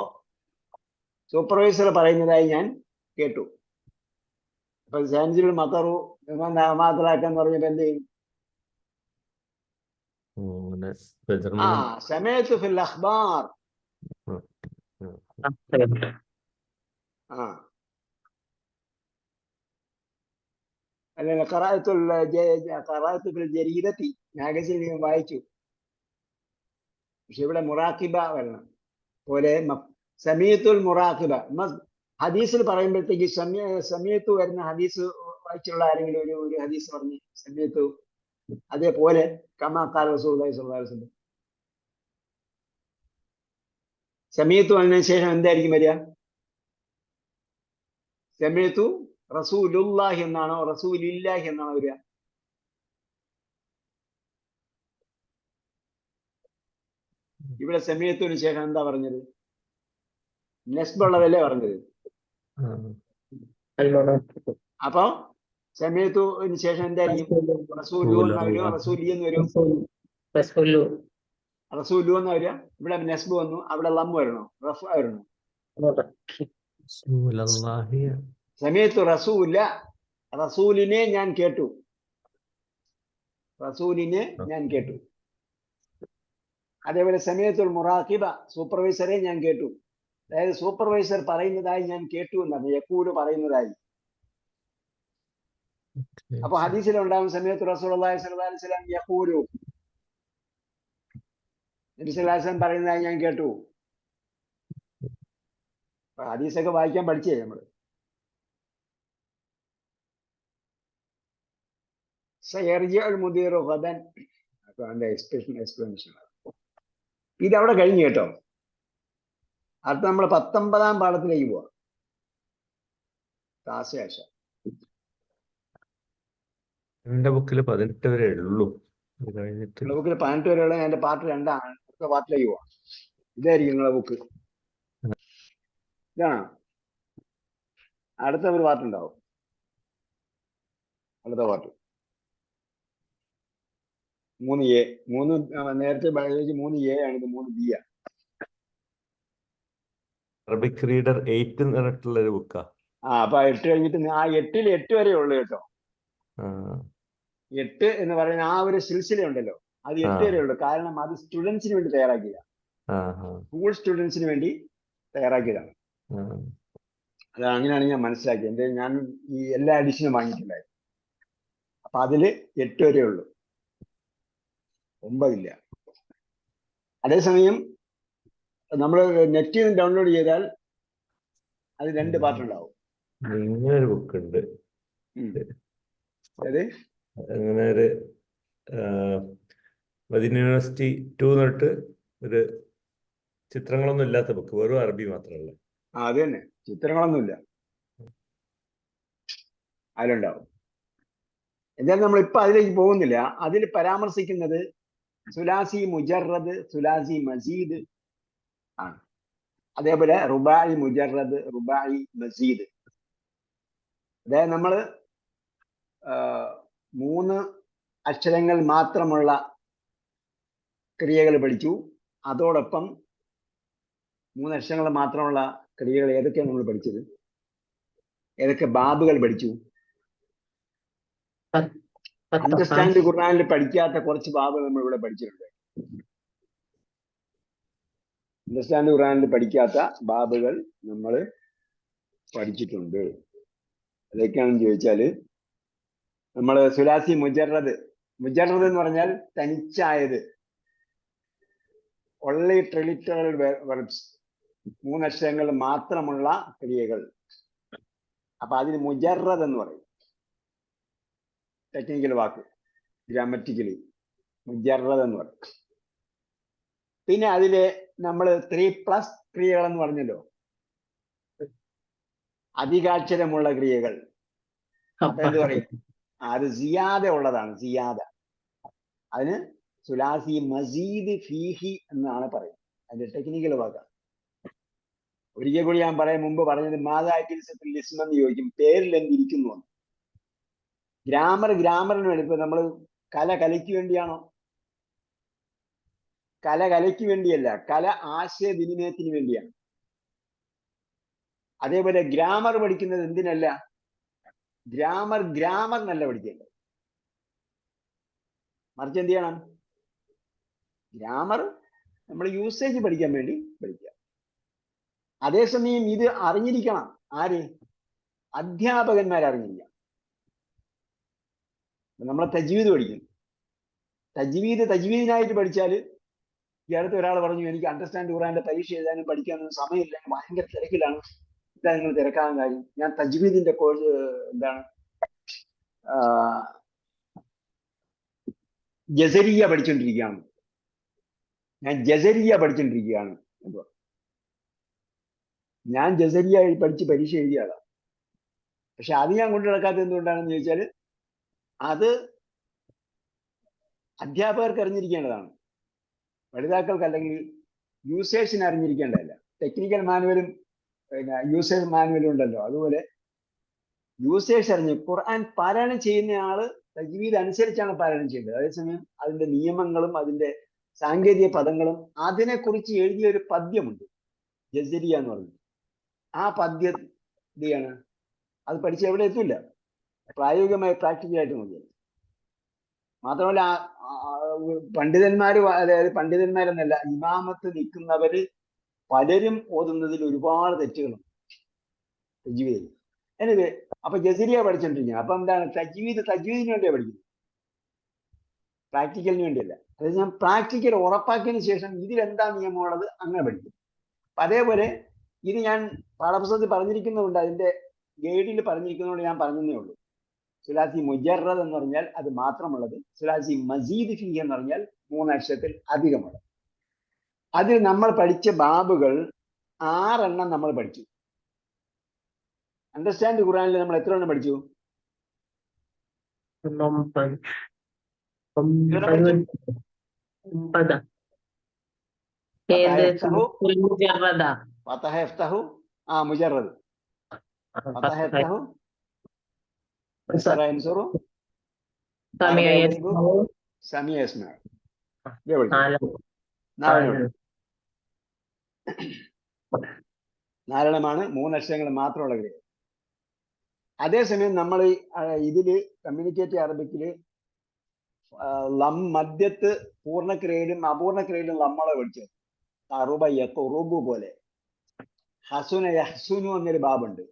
A: സൂപ്പർവൈസർ പറയുന്നതായി ഞാൻ കേട്ടു. അപ്പൊ സാൻജിൽ മത്തറു മാതറാക്കാന്ന് പറഞ്ഞപ്പോ എന്ത് ചെയ്യും? സമയത്തു ഫിൽ അഖ്ബാർ. അല്ലെങ്കിൽ ഖറാഅത്തു ഫിൽ ജരീദത്തി, മാഗസിൻ വായിച്ചു. പക്ഷെ ഇവിടെ മുറാഖിബ വരണം. പോലെ സമീത്തുൽ മുറാഖിബ. ഹദീസിൽ പറയുമ്പോഴത്തേക്ക് സമീത്തു വരുന്ന ഹദീസ് വായിച്ചുള്ള ആരെങ്കിലും ഒരു ഹദീസ് പറഞ്ഞ് സമീത്തു. അതേപോലെ കമാ ഖാല റസൂലുള്ളാഹി സ്വല്ലല്ലാഹു അലൈഹി വസല്ലം. സമീത്തു അതിനു ശേഷം എന്തായിരിക്കും വരിക? സമീത്തു റസൂലുള്ളാഹി എന്നാണോ റസൂലില്ലാഹി എന്നാണോ വരിക? ഇവിടെ സമീത്തുവിന് ശേഷം എന്താ പറഞ്ഞത്? നെസ്ബുള്ളതല്ലേ പറഞ്ഞത്. അപ്പൊ സമീത്തുവിന് ശേഷം എന്തായിരിക്കും? റസൂലു എന്ന് വരും, റസൂലി എന്ന് വരും, റസൂലു എന്ന് വരിക. ഇവിടെ നെസ്ബ് വന്നു, അവിടെ ലം വരണോ? റഫ് വരണോ? സമീത്തു റസൂല. റസൂലിനെ ഞാൻ കേട്ടു. റസൂലിനെ ഞാൻ കേട്ടു. അതേപോലെ സമീത്തുൽ മുറാഖിബ, സൂപ്പർവൈസറെ ഞാൻ കേട്ടു. അതായത് സൂപ്പർവൈസർ പറയുന്നതായി ഞാൻ കേട്ടു എന്നാണ്. യഖൂലു പറയുന്നതായി. അപ്പൊ ഹദീസിലുണ്ടാകും സമീത്തു റസൂലുള്ളാഹി സ്വല്ലല്ലാഹു അലൈഹി വസല്ലം യഖൂലു. നബി സല്ലല്ലാഹു അലൈഹി വസല്ലം പറയുന്നതായി ഞാൻ കേട്ടു. ഹദീസൊക്കെ വായിക്കാൻ പഠിച്ചേ നമ്മള്. സയർജിഉൽ മുദീറു ഗദൻ. അപ്പൊ അതിന്റെ എക്സ്പ്ലനേഷൻ ഇതവിടെ കഴിഞ്ഞു കേട്ടോ. അടുത്ത നമ്മൾ 19-ാം പാഠത്തിലേക്ക് പോവാം. താസയാശ.
C: എന്റെ ബുക്കിൽ 18 വരെ ഉള്ളൂ.
A: നിങ്ങളുടെ ബുക്കിൽ 18 വരെയുള്ള എന്റെ പാർട്ട് 2ആണ്. അടുത്ത പാർട്ടിലേക്ക് പോവാം. ഇതായിരിക്കും നിങ്ങളുടെ ബുക്ക്. ഇതാണോ? അടുത്ത ഒരു പാർട്ടുണ്ടാവും. അടുത്ത പാർട്ട് 3A. 3 നേരത്തെ ബയോളജി 3A ആണ്. ഇത് 3B ആണ്.
C: അറബിക് റീഡർ 8 എന്ന് പറഞ്ഞിട്ടുള്ള ഒരു ബുക്കാ.
A: അപ്പൊ 8 കഴിഞ്ഞിട്ട് 8 വരെ ഉള്ളു കേട്ടോ. 8 എന്ന് പറയുന്ന ആ ഒരു സിൽസില ഉണ്ടല്ലോ, അത് 8 വരെ ഉള്ളു. കാരണം അത് സ്റ്റുഡൻസിന് വേണ്ടി തയ്യാറാക്കിയതാണ്. സ്കൂൾ സ്റ്റുഡൻസിന് വേണ്ടി തയ്യാറാക്കിയതാണ്. അത് അങ്ങനെയാണ് ഞാൻ മനസ്സിലാക്കിയത്. ഞാൻ ഈ എല്ലാ എഡിഷനും വാങ്ങിയിട്ടുണ്ടായിരുന്നു. അപ്പൊ അതില് 8 വരെ ഉള്ളു, 9 ഇല്ല. അതേസമയം നമ്മൾ നെറ്റിൽ നിന്ന് ഡൗൺലോഡ് ചെയ്താൽ അത് 2 പാർട്ട് ഉണ്ടാവും.
C: ഇങ്ങനൊരു ബുക്ക് ഉണ്ട്.
A: അതെ,
C: അങ്ങനെ ഒരു മദീന യൂണിവേഴ്സിറ്റി 2 തൊട്ട് ഒരു ചിത്രങ്ങളൊന്നും ഇല്ലാത്ത ബുക്ക്, വെറും അറബി മാത്രമല്ല.
A: അത് തന്നെ, ചിത്രങ്ങളൊന്നുമില്ല, അതിലുണ്ടാവും. എന്തായാലും നമ്മളിപ്പോ അതിലേക്ക് പോകുന്നില്ല. അതിൽ പരാമർശിക്കുന്നത് സുലാസി മുജറദ്, സുലാസി മസീദ്, ആണ്. അതേപോലെ റുബായി മുജറദ്, റുബായി മസീദ്. അതായത് നമ്മൾ 3 അക്ഷരങ്ങൾ മാത്രമുള്ള ക്രിയകൾ പഠിച്ചു. അതോടൊപ്പം 3 അക്ഷരങ്ങൾ മാത്രമുള്ള ക്രിയകൾ ഏതൊക്കെയാണ് നമ്മൾ പഠിച്ചത്? ഏതൊക്കെ ബാബുകൾ പഠിച്ചു? അണ്ടർസ്റ്റാൻഡ് ഖുർആനിൽ പഠിക്കാത്ത കുറച്ച് ബാബുകൾ നമ്മൾ ഇവിടെ പഠിച്ചിട്ടുണ്ട്. അണ്ടർസ്റ്റാൻഡ് ഖുർആനിൽ പഠിക്കാത്ത ബാബുകൾ നമ്മൾ പഠിച്ചിട്ടുണ്ട്. അതൊക്കെയാണെന്ന് ചോദിച്ചാൽ, നമ്മൾ സുലാസി മുജറദ് എന്ന് പറഞ്ഞാൽ തനിച്ചായത്, only triliteral verbs, 3 അക്ഷരങ്ങൾ മാത്രമുള്ള ക്രിയകൾ. അപ്പൊ അതിന് മുജറദ് എന്ന് പറയും. ടെക്നിക്കൽ വാക്ക്, ഗ്രാമറ്റിക്കലി മുജറദ് എന്ന് പറയും. പിന്നെ അതില് നമ്മൾ 3+ ക്രിയകൾ എന്ന് പറഞ്ഞല്ലോ, അധികാക്ഷരമുള്ള ക്രിയകൾ. അപ്പൊ എന്ത് പറയും? അത് സിയാദ ഉള്ളതാണ്, സിയാദ. അതിന് സുലാസി മസീദ് ഫീഹി എന്നാണ് പറയുന്നത്. അതിന്റെ ടെക്നിക്കൽ വാക്കാണ്. ഒരിക്കൽ കൂടി ഞാൻ മുമ്പ് പറഞ്ഞത് മാതാക്കിൽ ലിസ്മെന്ന് ചോദിക്കും, പേരിൽ എന്തിരിക്കുന്നു. ഗ്രാമറിന് വേണ്ടി. ഇപ്പൊ നമ്മൾ കലയ്ക്ക് വേണ്ടിയാണോ? കലയ്ക്ക് വേണ്ടിയല്ല, കല ആശയവിനിമയത്തിന് വേണ്ടിയാണ്. അതേപോലെ ഗ്രാമർ പഠിക്കുന്നത് എന്തിനല്ല? ഗ്രാമറിനല്ല പഠിക്കേണ്ടത്. മറിച്ച് എന്ത് ചെയ്യണം? ഗ്രാമർ നമ്മൾ യൂസേജ് പഠിക്കാൻ വേണ്ടി പഠിക്കുക. അതേസമയം ഇത് അറിഞ്ഞിരിക്കണം. ആര്? അധ്യാപകന്മാർ അറിഞ്ഞിരിക്കണം. നമ്മളെ തജ്വീദ് പഠിക്കും. തജ്വീദിനായിട്ട് പഠിച്ചാൽ, ഈ അടുത്ത് ഒരാൾ പറഞ്ഞു, എനിക്ക് അണ്ടർസ്റ്റാൻഡ് ഖുർആന്റെ പരീക്ഷ എഴുതാനും പഠിക്കാനൊന്നും സമയമില്ല, ഭയങ്കര തിരക്കിലാണ്. ഇതാ നിങ്ങൾ തിരക്കാകാൻ കാര്യം? ഞാൻ തജ്വീദിന്റെ കോഴ്സ് ജസരിയ പഠിച്ചുകൊണ്ടിരിക്കുകയാണ്. ഞാൻ ജസരിയ പഠിച്ച് പരീക്ഷ എഴുതിയതാണ്. പക്ഷെ അത് ഞാൻ കൊണ്ടു നടക്കാത്തത് എന്തുകൊണ്ടാണെന്ന് ചോദിച്ചാൽ, അത് അധ്യാപകർക്ക് അറിഞ്ഞിരിക്കേണ്ടതാണ്, പഠിതാക്കൾക്ക് അല്ലെങ്കിൽ യൂസേഴ്സിന് അറിഞ്ഞിരിക്കേണ്ടതല്ല. ടെക്നിക്കൽ മാനുവലും പിന്നെ യൂസേഴ്സ് മാനുവലും ഉണ്ടല്ലോ, അതുപോലെ യൂസേഴ്സ് അറിഞ്ഞ് ഖുർആൻ പാരായണം ചെയ്യുന്ന ആള് തജ്വീദ് അനുസരിച്ചാണ് പാരായണം ചെയ്യേണ്ടത്. അതേസമയം അതിന്റെ നിയമങ്ങളും അതിന്റെ സാങ്കേതിക പദങ്ങളും അതിനെക്കുറിച്ച് എഴുതിയ ഒരു പദ്യമുണ്ട്, ജസരിയ എന്ന് പറഞ്ഞു. ആ പദ്യം എന്ത് ചെയ്യാണ്? അത് പഠിച്ച് എവിടെ എത്തില്ല, പ്രായോഗികമായി പ്രാക്ടിക്കലായിട്ട് നോക്കിയാൽ. മാത്രമല്ല പണ്ഡിതന്മാരെന്നല്ല, ഇമാമത്ത് നിൽക്കുന്നവര് പലരും ഓതുന്നതിൽ ഒരുപാട് തെറ്റുകളുണ്ട് തജ്വീദിൽ. എനിവേ, അപ്പൊ ജസരിയ പഠിച്ചോണ്ടിരിക്കുക. അപ്പൊ എന്താണ്? തജ്വീദിന് വേണ്ടിയാണ് പഠിക്കുന്നത്, പ്രാക്ടിക്കലിന് വേണ്ടിയല്ല. അതായത് ഞാൻ പ്രാക്ടിക്കൽ ഉറപ്പാക്കിയതിന് ശേഷം ഇതിലെന്താ നിയമമുള്ളത് അങ്ങനെ പഠിക്കും. അപ്പൊ അതേപോലെ ഇത് ഞാൻ പാഠപുസ്തകത്തിൽ പറഞ്ഞിരിക്കുന്നതുകൊണ്ട്, അതിന്റെ ഗൈഡിൽ പറഞ്ഞിരിക്കുന്നതുകൊണ്ട് ഞാൻ പറഞ്ഞതേ ഉള്ളൂ. സുലാസി മുജറദ് എന്ന് പറഞ്ഞാൽ അത് മാത്രമുള്ളത്, സുലാസി മസീദ് ഫീഹി എന്ന് പറഞ്ഞാൽ 3 അക്ഷരത്തിൽ അധികമുള്ളത്. അതിൽ നമ്മൾ പഠിച്ച ബാബുകൾ 6 എണ്ണം നമ്മൾ പഠിച്ചു. അണ്ടർസ്റ്റാൻഡ് ഖുർആനിൽ നമ്മൾ എത്ര എണ്ണം പഠിച്ചു? 9. മുജറദ്. നാലെണ്ണമാണ് 3 അക്ഷരങ്ങൾ മാത്രമുള്ള ക്രിയ. അതേസമയം നമ്മൾ ഇതില് കമ്മ്യൂണിക്കേറ്റീവ് അറബിക്കില് മധ്യത്ത് പൂർണ്ണക്രിയയിലും അപൂർണക്രിയയിലും നമ്മളെ പഠിച്ചത്. അറുബ യഖ്റുബു പോലെ ഹസുന യഹ്സുനു എന്നൊരു ബാബുണ്ട്.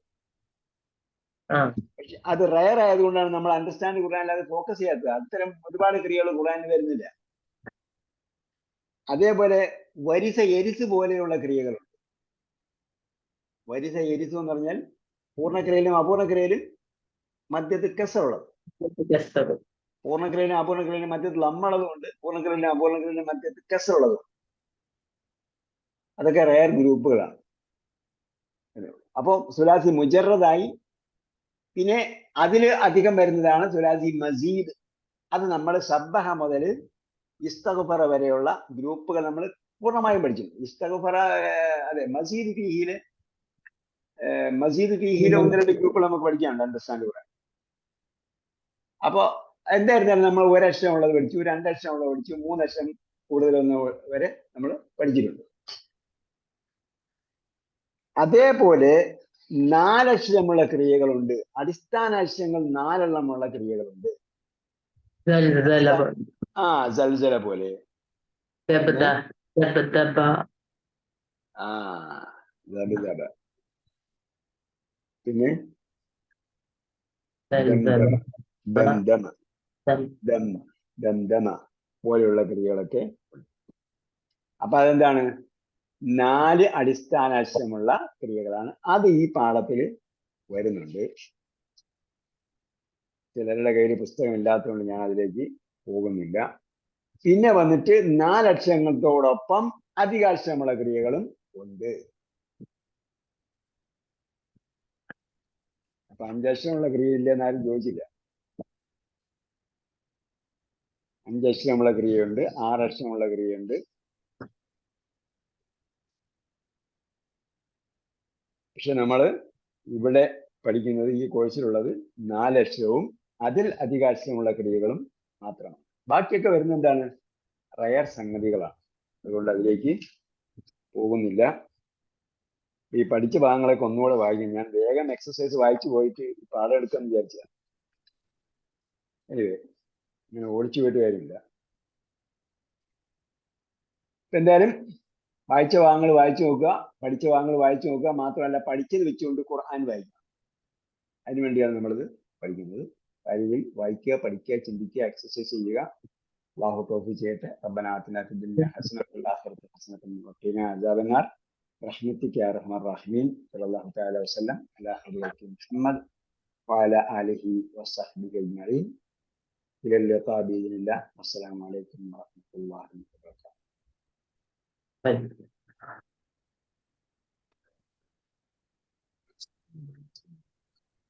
A: അത് റയർ ആയതുകൊണ്ടാണ് നമ്മൾ അണ്ടർസ്റ്റാൻഡ് ഖുർആനിൽ അത് ഫോക്കസ് ചെയ്യാത്തത്. അത്തരം ഒരുപാട് ക്രിയകൾ ഖുർആനിൽ വരുന്നില്ല. അതേപോലെ വരിസ എരിസ് പോലെയുള്ള ക്രിയകളുണ്ട്. വരിസ എരിസ് എന്ന് പറഞ്ഞാൽ പൂർണ്ണക്രിയയിലും അപൂർണക്രിയയിലും മധ്യത്ത് കെസറുള്ളത്. പൂർണ്ണക്രിയയിലും അപൂർണക്രിയയിലും മധ്യത്തിൽ അമ്മളതുകൊണ്ട് പൂർണ്ണക്രിയയിലും അപൂർണക്രിയയിലും മധ്യത്ത് കെസറുള്ളതും. അതൊക്കെ റയർ ഗ്രൂപ്പുകളാണ്. അപ്പോൾ സുലാസി മുജറദായി. പിന്നെ അതിൽ അധികം വരുന്നതാണ് സുലാസി മസീദ്. അത് നമ്മൾ സബ്ബഹ മുതൽ ഇസ്തഗ്ഫറ വരെയുള്ള ഗ്രൂപ്പുകൾ നമ്മൾ പൂർണ്ണമായും പഠിച്ചിട്ടുണ്ട്. ഇസ്തഗ്ഫറ അതെ മസീദ് ഫീഹിയിലെ ഒന്ന് രണ്ട് ഗ്രൂപ്പുകൾ നമുക്ക് പഠിക്കാനുണ്ട് അണ്ടർസ്റ്റാൻഡ് ഖുർആൻ. അപ്പൊ എന്തായിരുന്നാലും നമ്മൾ ഒരക്ഷരം ഉള്ളത് പഠിച്ചു, 2 അക്ഷരം ഉള്ളത് പഠിച്ചു, 3 അക്ഷരം കൂടുതലൊന്ന് വരെ നമ്മൾ പഠിച്ചിട്ടുണ്ട്. അതേപോലെ 4 അക്ഷരമുള്ള ക്രിയകളുണ്ട്, അടിസ്ഥാന അക്ഷരങ്ങൾ 4 എണ്ണമുള്ള ക്രിയകളുണ്ട്. സൽസല പോലെ, പിന്നെ ദംദമ പോലെയുള്ള ക്രിയകളൊക്കെ. അപ്പൊ അതെന്താണ്? 4 അടിസ്ഥാന അക്ഷരമുള്ള ക്രിയകളാണ്. അത് ഈ പാഠത്തിൽ വരുന്നുണ്ട്. ചിലരുടെ കയ്യിൽ പുസ്തകം ഇല്ലാത്തതുകൊണ്ട് ഞാൻ അതിലേക്ക് പോകുന്നില്ല. പിന്നെ വന്നിട്ട് 4 അക്ഷരങ്ങളോടൊപ്പം അധികാക്ഷരമുള്ള ക്രിയകളും ഉണ്ട്. അപ്പൊ 5 അക്ഷരമുള്ള ക്രിയ ഇല്ലെന്ന് ആരും ചോദിച്ചില്ല. 5 അക്ഷരമുള്ള ക്രിയയുണ്ട്, 6 അക്ഷരമുള്ള ക്രിയയുണ്ട്. പക്ഷെ നമ്മൾ ഇവിടെ പഠിക്കുന്നത്, ഈ കോഴ്സിലുള്ളത് 4 അക്ഷരവും അതിൽ അധികാക്ഷരമുള്ള ക്രിയകളും മാത്രമാണ്. ബാക്കിയൊക്കെ വരുന്ന എന്താണ്? റയർ സംഗതികളാണ്. അതുകൊണ്ട് അതിലേക്ക് പോകുന്നില്ല. ഈ പഠിച്ച ഭാഗങ്ങളൊക്കെ ഒന്നുകൂടെ വായിക്കും. ഞാൻ വേഗം എക്സസൈസ് വായിച്ചു പോയിട്ട് പാഠം എടുക്കാന്ന് വിചാരിച്ചതാണ്. ഇങ്ങനെ ഓടിച്ചു പോയിട്ട് കാര്യമില്ല. എന്തായാലും വായിച്ച ഭാഗങ്ങൾ വായിച്ചു നോക്കുക, പഠിച്ച ഭാഗങ്ങൾ വായിച്ചു നോക്കുക. മാത്രമല്ല പഠിച്ചത് വെച്ചുകൊണ്ട് ഖുർആൻ വായിക്കുക. അതിനുവേണ്ടിയാണ് നമ്മളിത് പഠിക്കുന്നത്. കാര്യത്തിൽ വായിക്കുക, പഠിക്കുക, ചിന്തിക്കുക, എക്സസൈസ് ചെയ്യുക. അല്ലാഹു തൗഫീഖ് ചെയ്യട്ടെ. റബ്ബനാ ആതിനാ ഫിദ് ദുനിയ ഹസനത്തുൻ വഫിൽ ആഖിറതി ഹസനത്തുൻ വഖിനാ അദാബന്നാർ. برحمتك يا ارحم الراحمين. صلى الله تعالى وسلم على حضرة محمد وعلى آله وصحبه أجمعين. إلى اللقاء بإذن الله. والسلام عليكم ورحمة الله وبركاته.